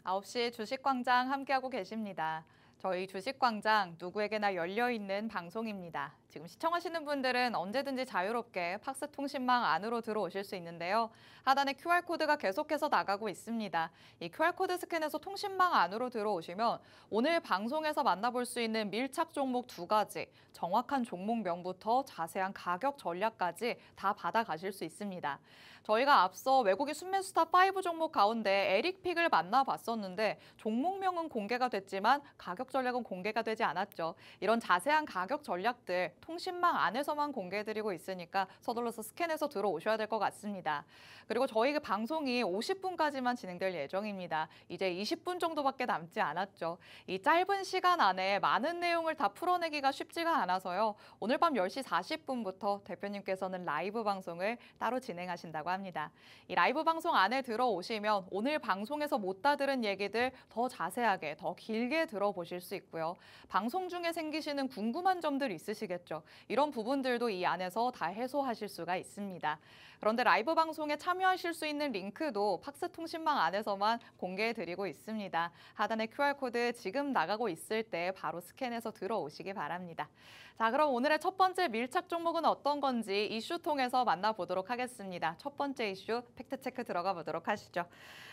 9시 주식광장 함께하고 계십니다. 저희 주식광장 누구에게나 열려있는 방송입니다. 지금 시청하시는 분들은 언제든지 자유롭게 팍스 통신망 안으로 들어오실 수 있는데요. 하단에 QR코드가 계속해서 나가고 있습니다. 이 QR코드 스캔해서 통신망 안으로 들어오시면 오늘 방송에서 만나볼 수 있는 밀착 종목 2가지, 정확한 종목명부터 자세한 가격 전략까지 다 받아가실 수 있습니다. 저희가 앞서 외국인 순매수스타 5 종목 가운데 에릭픽을 만나봤었는데 종목명은 공개가 됐지만 가격 전략은 공개가 되지 않았죠. 이런 자세한 가격 전략들 통신망 안에서만 공개해드리고 있으니까 서둘러서 스캔해서 들어오셔야 될 것 같습니다. 그리고 저희 그 방송이 50분까지만 진행될 예정입니다. 이제 20분 정도밖에 남지 않았죠. 이 짧은 시간 안에 많은 내용을 다 풀어내기가 쉽지가 않아서요. 오늘 밤 10시 40분부터 대표님께서는 라이브 방송을 따로 진행하신다고 합니다. 이 라이브 방송 안에 들어오시면 오늘 방송에서 못 다 들은 얘기들 더 자세하게, 더 길게 들어보실 수 있고요. 방송 중에 생기시는 궁금한 점들 있으시겠죠. 이런 부분들도 이 안에서 다 해소하실 수가 있습니다. 그런데 라이브 방송에 참여하실 수 있는 링크도 팍스 통신망 안에서만 공개해드리고 있습니다. 하단에 QR코드 지금 나가고 있을 때 바로 스캔해서 들어오시기 바랍니다. 자, 그럼 오늘의 첫 번째 밀착 종목은 어떤 건지 이슈 통해서 만나보도록 하겠습니다. 첫 번째 이슈 팩트체크 들어가 보도록 하시죠.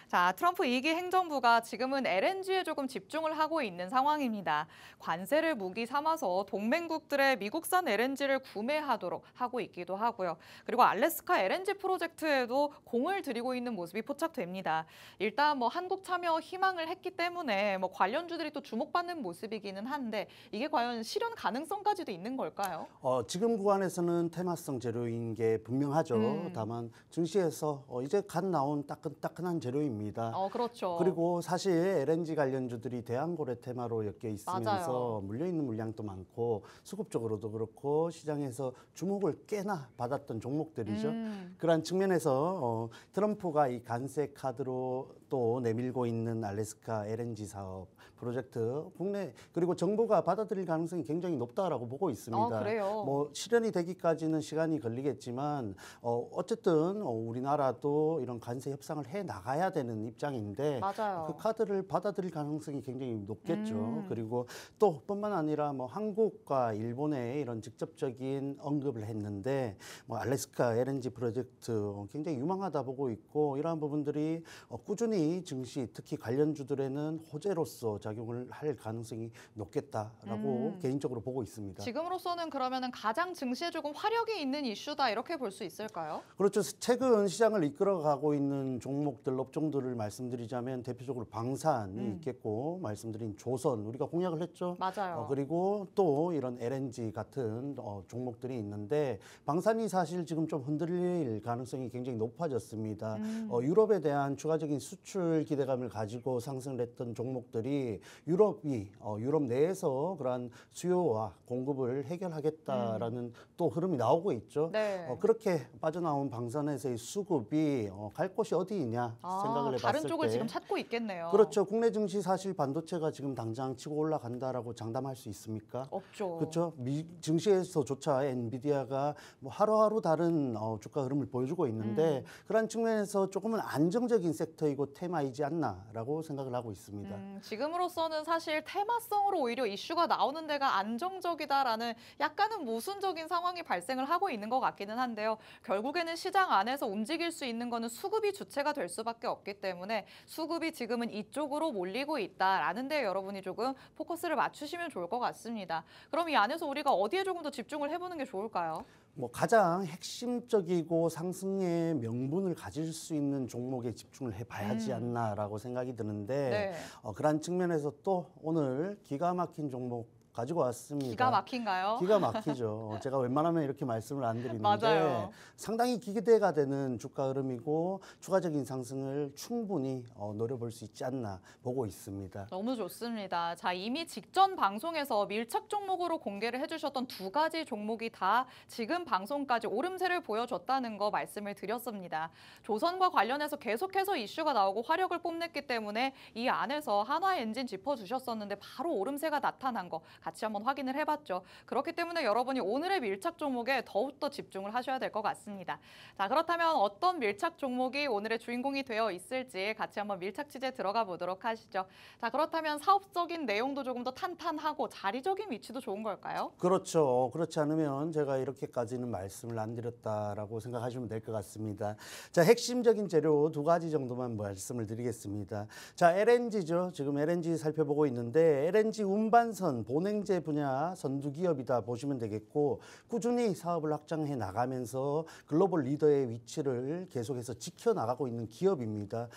자, 트럼프 2기 행정부가 지금은 LNG에 조금 집중을 하고 있는 상황입니다. 관세를 무기 삼아서 동맹국들의 미국산 LNG를 구매하도록 하고 있기도 하고요. 그리고 알래스카 LNG 프로젝트에도 공을 들이고 있는 모습이 포착됩니다. 일단 한국 참여 희망을 했기 때문에 관련주들이 또 주목받는 모습이기는 한데 이게 과연 실현 가능성까지도 있는 걸까요? 지금 구간에서는 테마성 재료인 게 분명하죠. 다만 증시에서 이제 갓 나온 따끈따끈한 재료입니다. 그렇죠. 그리고 사실 LNG 관련주들이 대한고래 테마로 엮여 있으면서 맞아요. 물려있는 물량도 많고 수급적으로도 그렇고 시장에서 주목을 꽤나 받았던 종목들이죠. 그러한 측면에서 트럼프가 이 관세 카드로 또 내밀고 있는 알래스카 LNG 사업 프로젝트 국내 그리고 정부가 받아들일 가능성이 굉장히 높다라고 보고 있습니다. 그래요? 실현이 되기까지는 시간이 걸리겠지만 어쨌든 우리나라도 이런 관세 협상을 해 나가야 되는 입장인데 맞아요. 그 카드를 받아들일 가능성이 굉장히 높겠죠. 그리고 또 뿐만 아니라 한국과 일본의 이런 직접적인 언급을 했는데 알래스카 LNG 프로젝트 굉장히 유망하다 보고 있고 이러한 부분들이 꾸준히 증시 특히 관련주들에는 호재로서 작용을 할 가능성이 높겠다라고 개인적으로 보고 있습니다. 지금으로서는 그러면은 가장 증시에 조금 화력이 있는 이슈다 이렇게 볼 수 있을까요? 그렇죠. 최근 시장을 이끌어가고 있는 종목들, 업종들을 말씀드리자면 대표적으로 방산이 있겠고 말씀드린 조선 우리가 공약을 했죠. 맞아요. 그리고 또 이런 LNG 같은 종목들이 있는데 방산이 사실 지금 좀 흔들릴 가능성이 굉장히 높아졌습니다. 유럽에 대한 추가적인 수출 기대감을 가지고 상승을 했던 종목들이 유럽 내에서 그러한 수요와 공급을 해결하겠다라는 또 흐름이 나오고 있죠. 네. 그렇게 빠져나온 방산에서의 수급이 갈 곳이 어디이냐 생각을 해봤을 때 다른 쪽을 지금 찾고 있겠네요. 그렇죠. 국내 증시 사실 반도체가 지금 당장 치고 올라간다라고 장담할 수 있습니까? 없죠. 그렇죠. 증시에서조차 엔비디아가 하루하루 다른 주가 흐름을 보여주고 있는데 그런 측면에서 조금은 안정적인 섹터이고 테마이지 않나라고 생각을 하고 있습니다. 지금으로서는 사실 테마성으로 오히려 이슈가 나오는 데가 안정적이다라는 약간은 모순적인 상황이 발생을 하고 있는 것 같기는 한데요. 결국에는 시장 안에서 움직일 수 있는 거는 수급이 주체가 될 수밖에 없기 때문에 수급이 지금은 이쪽으로 몰리고 있다라는 데 여러분이 조금 포커스를 맞추시면 좋을 것 같습니다. 그럼 이 안에서 우리가 어디에 조금 더 집중을 해보는 게 좋을까요? 가장 핵심적이고 상승의 명분을 가질 수 있는 종목에 집중을 해봐야지 않나라고 생각이 드는데 네. 그런 측면에서 또 오늘 기가 막힌 종목 가지고 왔습니다. 기가 막힌가요? 기가 막히죠. 제가 웬만하면 이렇게 말씀을 안 드리는데 맞아요. 상당히 기대가 되는 주가 흐름이고 추가적인 상승을 충분히 노려볼 수 있지 않나 보고 있습니다. 너무 좋습니다. 자, 이미 직전 방송에서 밀착 종목으로 공개를 해주셨던 2가지 종목이 다 지금 방송까지 오름세를 보여줬다는 거 말씀을 드렸습니다. 조선과 관련해서 계속해서 이슈가 나오고 화력을 뽐냈기 때문에 이 안에서 한화엔진 짚어주셨었는데 바로 오름세가 나타난 거 같이 한번 확인을 해봤죠. 그렇기 때문에 여러분이 오늘의 밀착 종목에 더욱더 집중을 하셔야 될 것 같습니다. 자, 그렇다면 어떤 밀착 종목이 오늘의 주인공이 되어 있을지 같이 한번 밀착 취재 들어가 보도록 하시죠. 자, 그렇다면 사업적인 내용도 조금 더 탄탄하고 자리적인 위치도 좋은 걸까요? 그렇죠. 그렇지 않으면 제가 이렇게까지는 말씀을 안 드렸다라고 생각하시면 될 것 같습니다. 자, 핵심적인 재료 두 가지 정도만 말씀을 드리겠습니다. 자, LNG죠. 지금 LNG 살펴보고 있는데 LNG 운반선, 본행제 분야 선두 기업이다 보시면 되겠고 꾸준히 사업을 확장해 나가면서 글로벌 리더의 위치를 계속해서 지켜나가고 있는 기업입니다.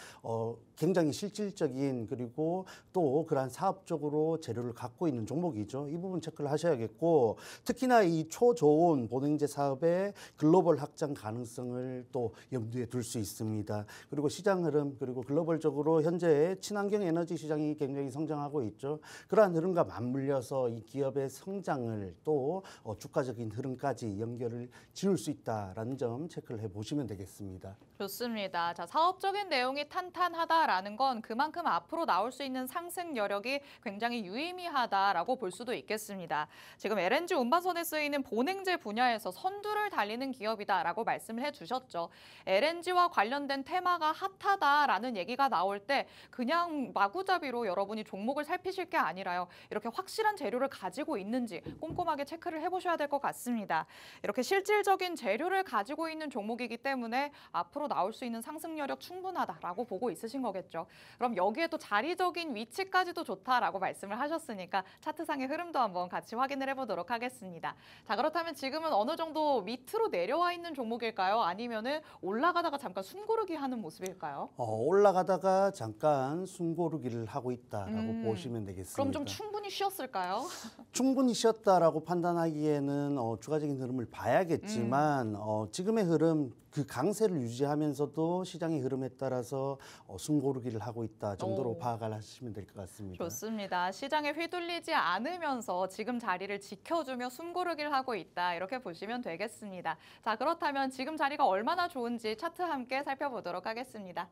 굉장히 실질적인 그리고 또 그러한 사업적으로 재료를 갖고 있는 종목이죠. 이 부분 체크를 하셔야겠고 특히나 이 초저온 본행제 사업의 글로벌 확장 가능성을 또 염두에 둘 수 있습니다. 그리고 시장 흐름 그리고 글로벌적으로 현재 친환경 에너지 시장이 굉장히 성장하고 있죠. 그러한 흐름과 맞물려서 이 기업의 성장을 또 주가적인 흐름까지 연결을 지을 수 있다라는 점 체크를 해보시면 되겠습니다. 좋습니다. 자, 사업적인 내용이 탄탄하다라는 건 그만큼 앞으로 나올 수 있는 상승 여력이 굉장히 유의미하다라고 볼 수도 있겠습니다. 지금 LNG 운반선에 쓰이는 본행제 분야에서 선두를 달리는 기업이다라고 말씀을 해주셨죠. LNG와 관련된 테마가 핫하다라는 얘기가 나올 때 그냥 마구잡이로 여러분이 종목을 살피실 게 아니라요. 이렇게 확실한 재료를 가지고 있는지 꼼꼼하게 체크를 해보셔야 될 것 같습니다. 이렇게 실질적인 재료를 가지고 있는 종목이기 때문에 앞으로 나올 수 있는 상승 여력 충분하다라고 보고 있으신 거겠죠. 그럼 여기에 또 자리적인 위치까지도 좋다라고 말씀을 하셨으니까 차트상의 흐름도 한번 같이 확인을 해보도록 하겠습니다. 자, 그렇다면 지금은 어느 정도 밑으로 내려와 있는 종목일까요? 아니면은 올라가다가 잠깐 숨고르기 하는 모습일까요? 올라가다가 잠깐 숨고르기를 하고 있다라고 보시면 되겠습니다. 그럼 좀 충분히 쉬었을까요? 충분히 쉬었다라고 판단하기에는 추가적인 흐름을 봐야겠지만 지금의 흐름 그 강세를 유지하면서도 시장의 흐름에 따라서 숨고르기를 하고 있다 정도로 파악을 하시면 될 것 같습니다. 좋습니다. 시장에 휘둘리지 않으면서 지금 자리를 지켜주며 숨고르기를 하고 있다 이렇게 보시면 되겠습니다. 자, 그렇다면 지금 자리가 얼마나 좋은지 차트 함께 살펴보도록 하겠습니다.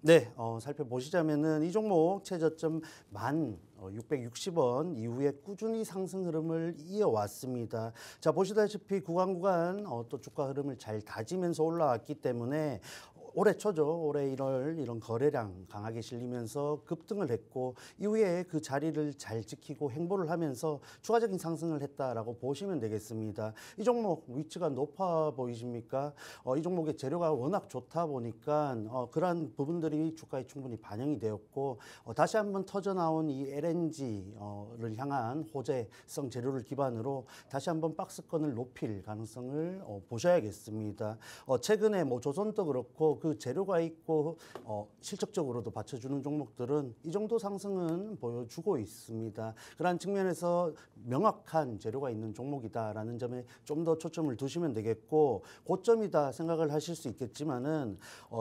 네, 살펴보시자면은 이 종목 최저점 1660원 이후에 꾸준히 상승 흐름을 이어왔습니다. 자, 보시다시피 구간 또 주가 흐름을 잘 다지면서 올라왔기 때문에 올해 초죠. 올해 1월 이런 거래량 강하게 실리면서 급등을 했고 이후에 그 자리를 잘 지키고 행보를 하면서 추가적인 상승을 했다라고 보시면 되겠습니다. 이 종목 위치가 높아 보이십니까? 이 종목의 재료가 워낙 좋다 보니까 그러한 부분들이 주가에 충분히 반영이 되었고 다시 한번 터져 나온 이 LNG를 향한 호재성 재료를 기반으로 다시 한번 박스권을 높일 가능성을 보셔야겠습니다. 최근에 뭐 조선도 그렇고 그 재료가 있고 실적적으로도 받쳐주는 종목들은 이 정도 상승은 보여주고 있습니다. 그러한 측면에서 명확한 재료가 있는 종목이다라는 점에 좀 더 초점을 두시면 되겠고 고점이다 생각을 하실 수 있겠지만은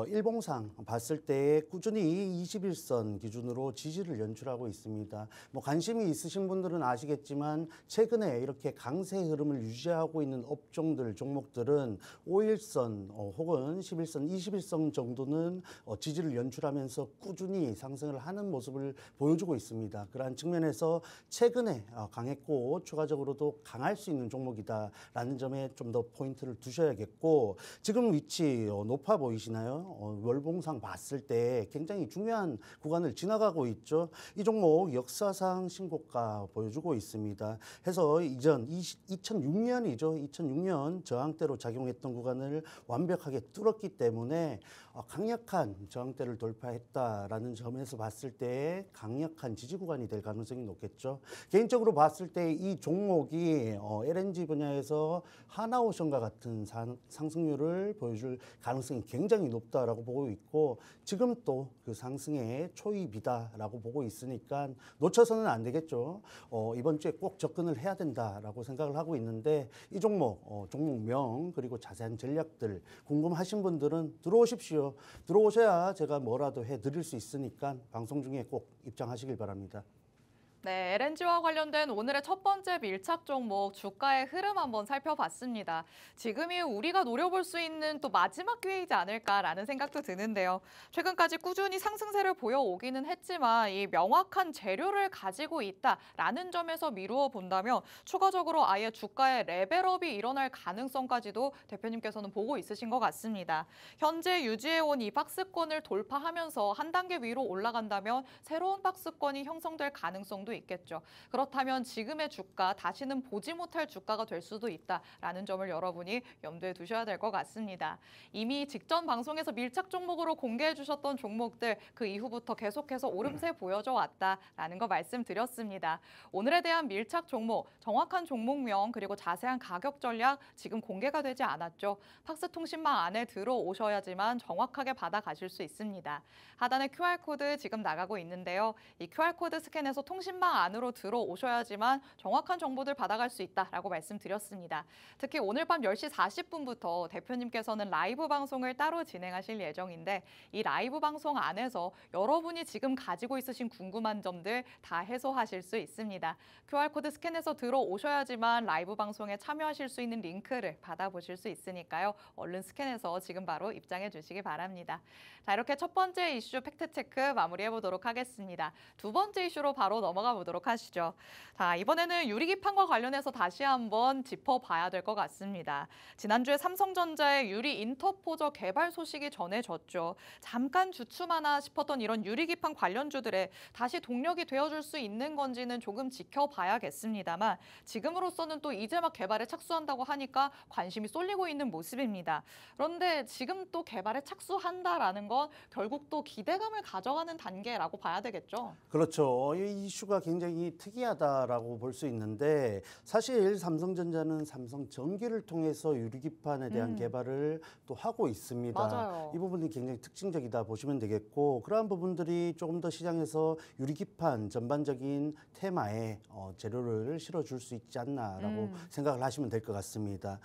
일봉상 봤을 때 꾸준히 21선 기준으로 지지를 연출하고 있습니다. 뭐 관심이 있으신 분들은 아시겠지만 최근에 이렇게 강세 흐름을 유지하고 있는 업종들 종목들은 5일선 혹은 11선, 21선 정도는 지지를 연출하면서 꾸준히 상승을 하는 모습을 보여주고 있습니다. 그러한 측면에서 최근에 강했고 추가적으로도 강할 수 있는 종목이다라는 점에 좀 더 포인트를 두셔야겠고 지금 위치 높아 보이시나요? 월봉상 봤을 때 굉장히 중요한 구간을 지나가고 있죠. 이 종목 역사상 신고가 보여주고 있습니다. 해서 이전 2006년이죠. 2006년 저항대로 작용했던 구간을 완벽하게 뚫었기 때문에 강력한 저항대를 돌파했다라는 점에서 봤을 때 강력한 지지 구간이 될 가능성이 높겠죠. 개인적으로 봤을 때 이 종목이 LNG 분야에서 하나오션과 같은 상승률을 보여줄 가능성이 굉장히 높다라고 보고 있고 지금 또 그 상승의 초입이다라고 보고 있으니까 놓쳐서는 안 되겠죠. 이번 주에 꼭 접근을 해야 된다라고 생각을 하고 있는데 이 종목, 종목명 그리고 자세한 전략들 궁금하신 분들은 들어오십시오. 들어오셔야 제가 뭐라도 해드릴 수 있으니까 방송 중에 꼭 입장하시길 바랍니다. 네, LNG와 관련된 오늘의 첫 번째 밀착 종목 주가의 흐름 한번 살펴봤습니다. 지금이 우리가 노려볼 수 있는 또 마지막 기회이지 않을까라는 생각도 드는데요. 최근까지 꾸준히 상승세를 보여오기는 했지만 이 명확한 재료를 가지고 있다라는 점에서 미루어 본다면 추가적으로 아예 주가의 레벨업이 일어날 가능성까지도 대표님께서는 보고 있으신 것 같습니다. 현재 유지해온 이 박스권을 돌파하면서 한 단계 위로 올라간다면 새로운 박스권이 형성될 가능성도 있겠죠. 그렇다면 지금의 주가 다시는 보지 못할 주가가 될 수도 있다라는 점을 여러분이 염두에 두셔야 될 것 같습니다. 이미 직전 방송에서 밀착 종목으로 공개해 주셨던 종목들 그 이후부터 계속해서 오름세 보여줘 왔다라는 거 말씀드렸습니다. 오늘에 대한 밀착 종목, 정확한 종목명 그리고 자세한 가격 전략 지금 공개가 되지 않았죠. 팍스통신망 안에 들어오셔야지만 정확하게 받아가실 수 있습니다. 하단에 QR코드 지금 나가고 있는데요. 이 QR코드 스캔해서 통신망 안으로 들어오셔야지만 정확한 정보들 받아갈 수 있다라고 말씀드렸습니다. 특히 오늘 밤 10시 40분부터 대표님께서는 라이브 방송을 따로 진행하실 예정인데 이 라이브 방송 안에서 여러분이 지금 가지고 있으신 궁금한 점들 다 해소하실 수 있습니다. QR코드 스캔해서 들어오셔야지만 라이브 방송에 참여하실 수 있는 링크를 받아보실 수 있으니까요. 얼른 스캔해서 지금 바로 입장해 주시기 바랍니다. 자, 이렇게 첫 번째 이슈 팩트체크 마무리해 보도록 하겠습니다. 두 번째 이슈로 바로 넘어가 보도록 하시죠. 자, 이번에는 유리기판과 관련해서 다시 한번 짚어봐야 될 것 같습니다. 지난주에 삼성전자의 유리 인터포저 개발 소식이 전해졌죠. 잠깐 주춤하나 싶었던 이런 유리기판 관련주들에 다시 동력이 되어줄 수 있는 건지는 조금 지켜봐야겠습니다만 지금으로서는 또 이제 막 개발에 착수한다고 하니까 관심이 쏠리고 있는 모습입니다. 그런데 지금 또 개발에 착수한다라는 건 결국 또 기대감을 가져가는 단계라고 봐야 되겠죠. 그렇죠. 이 이슈가 굉장히 특이하다라고 볼 수 있는데 사실 삼성전자는 삼성전기를 통해서 유리기판에 대한 개발을 또 하고 있습니다. 맞아요. 이 부분이 굉장히 특징적이다 보시면 되겠고 그러한 부분들이 조금 더 시장에서 유리기판 전반적인 테마에 재료를 실어줄 수 있지 않나라고 생각을 하시면 될 것 같습니다.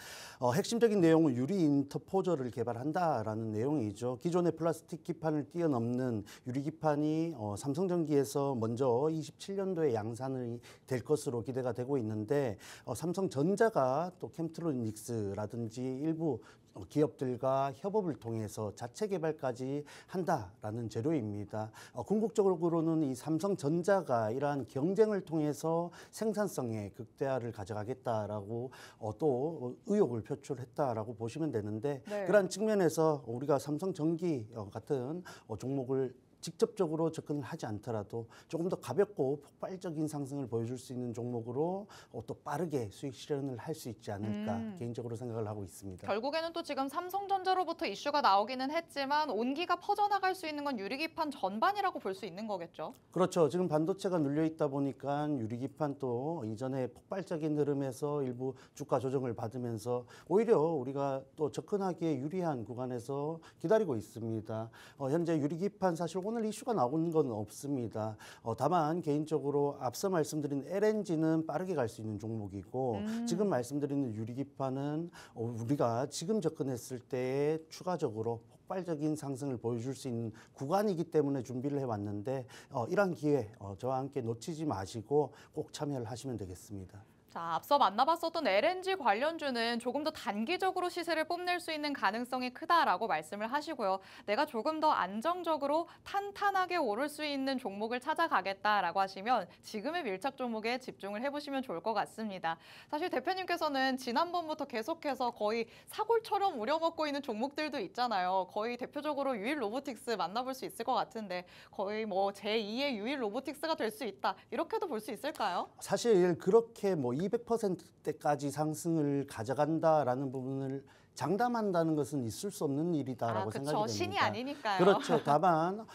핵심적인 내용은 유리 인터포저를 개발한다라는 내용이죠. 기존의 플라스틱 기판을 뛰어넘는 유리기판이 삼성전기에서 먼저 27년도에 양산이 될 것으로 기대가 되고 있는데 삼성전자가 또 캠트로닉스라든지 일부 기업들과 협업을 통해서 자체 개발까지 한다라는 재료입니다. 궁극적으로는 이 삼성전자가 이러한 경쟁을 통해서 생산성의 극대화를 가져가겠다라고 또 의욕을 표출했다라고 보시면 되는데 네. 그러한 측면에서 우리가 삼성전기 같은 종목을 직접적으로 접근을 하지 않더라도 조금 더 가볍고 폭발적인 상승을 보여줄 수 있는 종목으로 또 빠르게 수익 실현을 할 수 있지 않을까 개인적으로 생각을 하고 있습니다. 결국에는 또 지금 삼성전자로부터 이슈가 나오기는 했지만 온기가 퍼져나갈 수 있는 건 유리기판 전반이라고 볼 수 있는 거겠죠? 그렇죠. 지금 반도체가 눌려 있다 보니까 유리기판 또 이전에 폭발적인 흐름에서 일부 주가 조정을 받으면서 오히려 우리가 또 접근하기에 유리한 구간에서 기다리고 있습니다. 현재 유리기판 사실 오늘 이슈가 나오는 건 없습니다. 다만 개인적으로 앞서 말씀드린 LNG는 빠르게 갈 수 있는 종목이고 지금 말씀드리는 유리기판은 우리가 지금 접근했을 때 추가적으로 폭발적인 상승을 보여줄 수 있는 구간이기 때문에 준비를 해왔는데 이러한 기회 저와 함께 놓치지 마시고 꼭 참여를 하시면 되겠습니다. 자, 앞서 만나봤었던 LNG 관련주는 조금 더 단기적으로 시세를 뽐낼 수 있는 가능성이 크다라고 말씀을 하시고요. 내가 조금 더 안정적으로 탄탄하게 오를 수 있는 종목을 찾아가겠다라고 하시면 지금의 밀착 종목에 집중을 해보시면 좋을 것 같습니다. 사실 대표님께서는 지난번부터 계속해서 거의 사골처럼 우려먹고 있는 종목들도 있잖아요. 거의 대표적으로 유일 로보틱스 만나볼 수 있을 것 같은데 거의 뭐 제2의 유일 로보틱스가 될 수 있다. 이렇게도 볼 수 있을까요? 사실 그렇게 뭐 200%대까지 상승을 가져간다라는 부분을 장담한다는 것은 있을 수 없는 일이다라고 생각이 됩니다. 신이 아니니까요. 그렇죠. 다만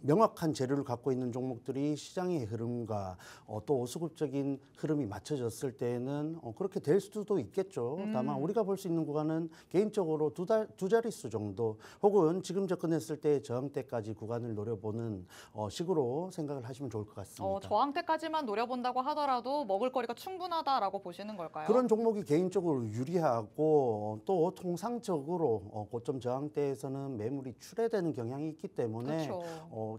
명확한 재료를 갖고 있는 종목들이 시장의 흐름과 또 수급적인 흐름이 맞춰졌을 때에는 그렇게 될 수도 있겠죠. 다만 우리가 볼 수 있는 구간은 개인적으로 두 자릿수 정도 혹은 지금 접근했을 때 저항대까지 구간을 노려보는 식으로 생각을 하시면 좋을 것 같습니다. 저항대까지만 노려본다고 하더라도 먹을 거리가 충분하다라고 보시는 걸까요? 그런 종목이 개인적으로 유리하고 또 통상적으로 고점 저항대에서는 매물이 출회되는 경향이 있기 때문에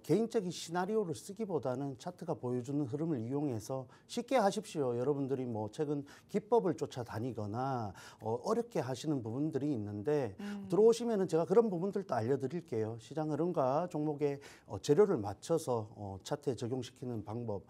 개인적인 시나리오를 쓰기보다는 차트가 보여주는 흐름을 이용해서 쉽게 하십시오. 여러분들이 뭐 최근 기법을 쫓아다니거나 어렵게 하시는 부분들이 있는데 들어오시면은 제가 그런 부분들도 알려드릴게요. 시장 흐름과 종목의 재료를 맞춰서 차트에 적용시키는 방법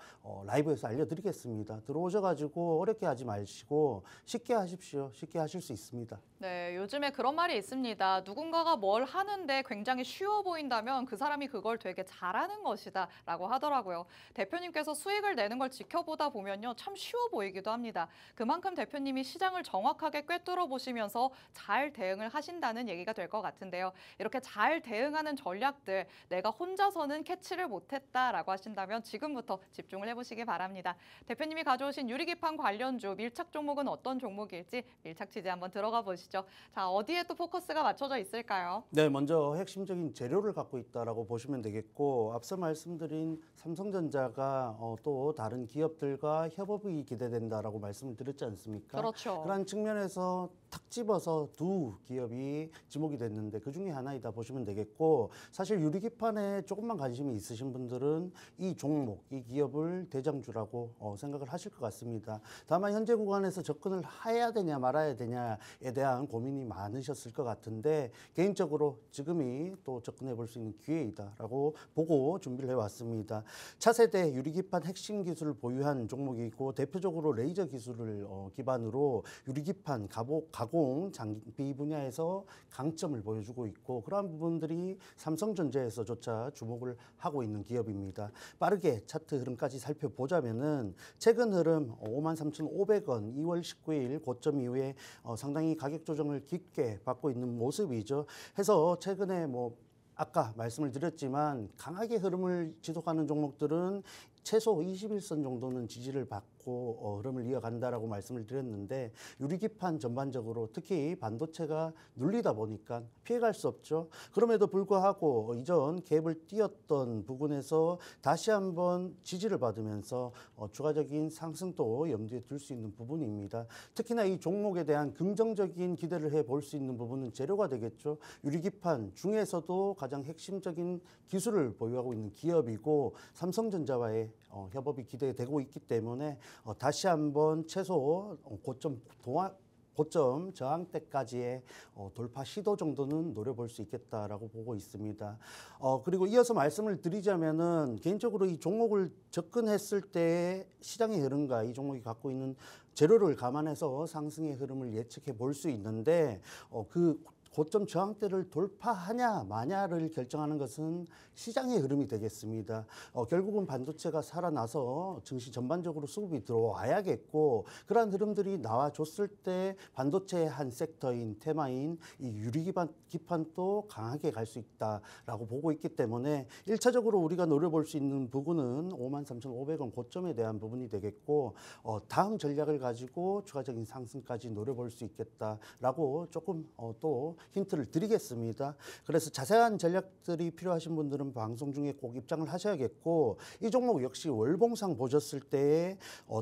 라이브에서 알려드리겠습니다. 들어오셔가지고 어렵게 하지 마시고 쉽게 하십시오. 쉽게 하실 수 있습니다. 네, 요즘에 그런 말이 있습니다. 누군가가 뭘 하는데 굉장히 쉬워 보인다면 그 사람이 그걸 되게 잘하는 것이다 라고 하더라고요. 대표님께서 수익을 내는 걸 지켜보다 보면요, 참 쉬워 보이기도 합니다. 그만큼 대표님이 시장을 정확하게 꿰뚫어 보시면서 잘 대응을 하신다는 얘기가 될 것 같은데요. 이렇게 잘 대응하는 전략들, 내가 혼자서는 캐치를 못했다라고 하신다면 지금부터 집중을 해보시기 바랍니다. 대표님이 가져오신 유리기판 관련주 밀착 종목은 어떤 종목일지 밀착 취재 한번 들어가 보시죠. 자, 어디에 또 포커스가 맞춰져 있을까요? 네, 먼저 핵심적인 재료를 갖고 있다라고 보시면 되겠고, 앞서 말씀드린 삼성전자가 또 다른 기업들과 협업이 기대된다라고 말씀을 드렸지 않습니까? 그렇죠. 그런 측면에서 탁 집어서 두 기업이 지목이 됐는데 그 중에 하나이다 보시면 되겠고, 사실 유리기판에 조금만 관심이 있으신 분들은 이 종목, 이 기업을 대장주라고 생각을 하실 것 같습니다. 다만 현재 구간에서 접근을 해야 되냐 말아야 되냐에 대한 고민이 많으셨을 것 같은데, 개인적으로 지금이 또 접근해 볼 수 있는 기회이다라고 보고 준비를 해왔습니다. 차세대 유리기판 핵심 기술을 보유한 종목이고, 대표적으로 레이저 기술을 기반으로 유리기판 가공 장비 분야에서 강점을 보여주고 있고, 그러한 부분들이 삼성전자에서조차 주목을 하고 있는 기업입니다. 빠르게 차트 흐름까지 살펴보자면은 최근 흐름 53,500원 2월 19일 고점 이후에 상당히 가격 조정을 깊게 받고 있는 모습이죠. 해서 최근에 뭐 아까 말씀을 드렸지만 강하게 흐름을 지속하는 종목들은 최소 21선 정도는 지지를 받고 흐름을 이어간다라고 말씀을 드렸는데, 유리기판 전반적으로 특히 반도체가 눌리다 보니까 피해갈 수 없죠. 그럼에도 불구하고 이전 갭을 띄었던 부분에서 다시 한번 지지를 받으면서 추가적인 상승도 염두에 둘 수 있는 부분입니다. 특히나 이 종목에 대한 긍정적인 기대를 해볼 수 있는 부분은 재료가 되겠죠. 유리기판 중에서도 가장 핵심적인 기술을 보유하고 있는 기업이고, 삼성전자와의 협업이 기대되고 있기 때문에 다시 한번 최소 고점 저항대까지의 돌파 시도 정도는 노려볼 수 있겠다라고 보고 있습니다. 그리고 이어서 말씀을 드리자면은 개인적으로 이 종목을 접근했을 때 시장의 흐름과 이 종목이 갖고 있는 재료를 감안해서 상승의 흐름을 예측해 볼 수 있는데, 그 고점 저항대를 돌파하냐 마냐를 결정하는 것은 시장의 흐름이 되겠습니다. 결국은 반도체가 살아나서 증시 전반적으로 수급이 들어와야겠고, 그러한 흐름들이 나와줬을 때 반도체의 한 섹터인 테마인 이 유리기판도 강하게 갈 수 있다라고 보고 있기 때문에 1차적으로 우리가 노려볼 수 있는 부분은 53,500원 고점에 대한 부분이 되겠고, 다음 전략을 가지고 추가적인 상승까지 노려볼 수 있겠다라고 조금 또 힌트를 드리겠습니다. 그래서 자세한 전략들이 필요하신 분들은 방송 중에 꼭 입장을 하셔야겠고, 이 종목 역시 월봉상 보셨을 때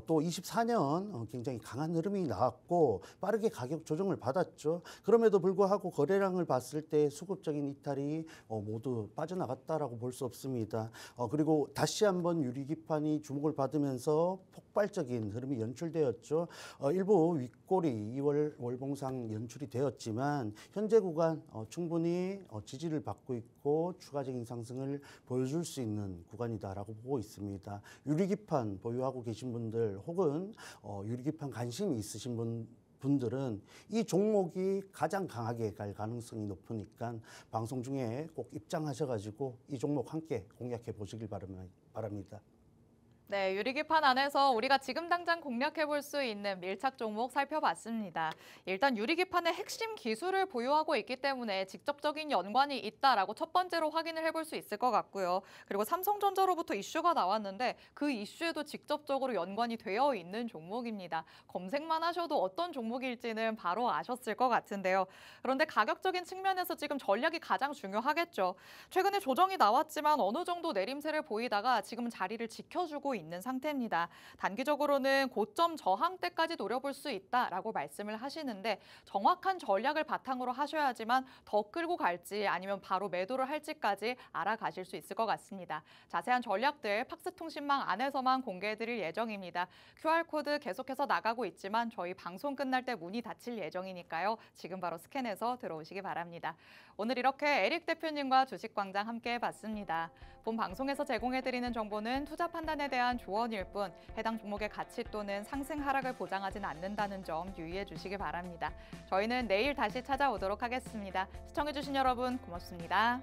또 24년 굉장히 강한 흐름이 나왔고 빠르게 가격 조정을 받았죠. 그럼에도 불구하고 거래량을 봤을 때 수급적인 이탈이 모두 빠져나갔다라고 볼 수 없습니다. 그리고 다시 한번 유리기판이 주목을 받으면서 폭발적인 흐름이 연출되었죠. 일부 윗꼬리 2월 월봉상 연출이 되었지만 현재 구간 충분히 지지를 받고 있고 추가적인 상승을 보여줄 수 있는 구간이다라고 보고 있습니다. 유리기판 보유하고 계신 분들 혹은 유리기판 관심이 있으신 분들은 이 종목이 가장 강하게 갈 가능성이 높으니까 방송 중에 꼭 입장하셔가지고 이 종목 함께 공략해 보시길 바랍니다. 네, 유리기판 안에서 우리가 지금 당장 공략해 볼 수 있는 밀착 종목 살펴봤습니다. 일단 유리기판의 핵심 기술을 보유하고 있기 때문에 직접적인 연관이 있다라고 첫 번째로 확인을 해볼 수 있을 것 같고요. 그리고 삼성전자로부터 이슈가 나왔는데 그 이슈에도 직접적으로 연관이 되어 있는 종목입니다. 검색만 하셔도 어떤 종목일지는 바로 아셨을 것 같은데요. 그런데 가격적인 측면에서 지금 전략이 가장 중요하겠죠. 최근에 조정이 나왔지만 어느 정도 내림세를 보이다가 지금 자리를 지켜주고 보이고 있는 상태입니다. 단기적으로는 고점 저항대까지 노려볼 수 있다라고 말씀을 하시는데 정확한 전략을 바탕으로 하셔야지만 더 끌고 갈지 아니면 바로 매도를 할지까지 알아가실 수 있을 것 같습니다. 자세한 전략들 팍스통신망 안에서만 공개해드릴 예정입니다. QR코드 계속해서 나가고 있지만 저희 방송 끝날 때 문이 닫힐 예정이니까요. 지금 바로 스캔해서 들어오시기 바랍니다. 오늘 이렇게 에릭 대표님과 주식광장 함께 해봤습니다. 본 방송에서 제공해드리는 정보는 투자 판단에 대한 조언일 뿐 해당 종목의 가치 또는 상승 하락을 보장하진 않는다는 점 유의해 주시기 바랍니다. 저희는 내일 다시 찾아오도록 하겠습니다. 시청해주신 여러분 고맙습니다.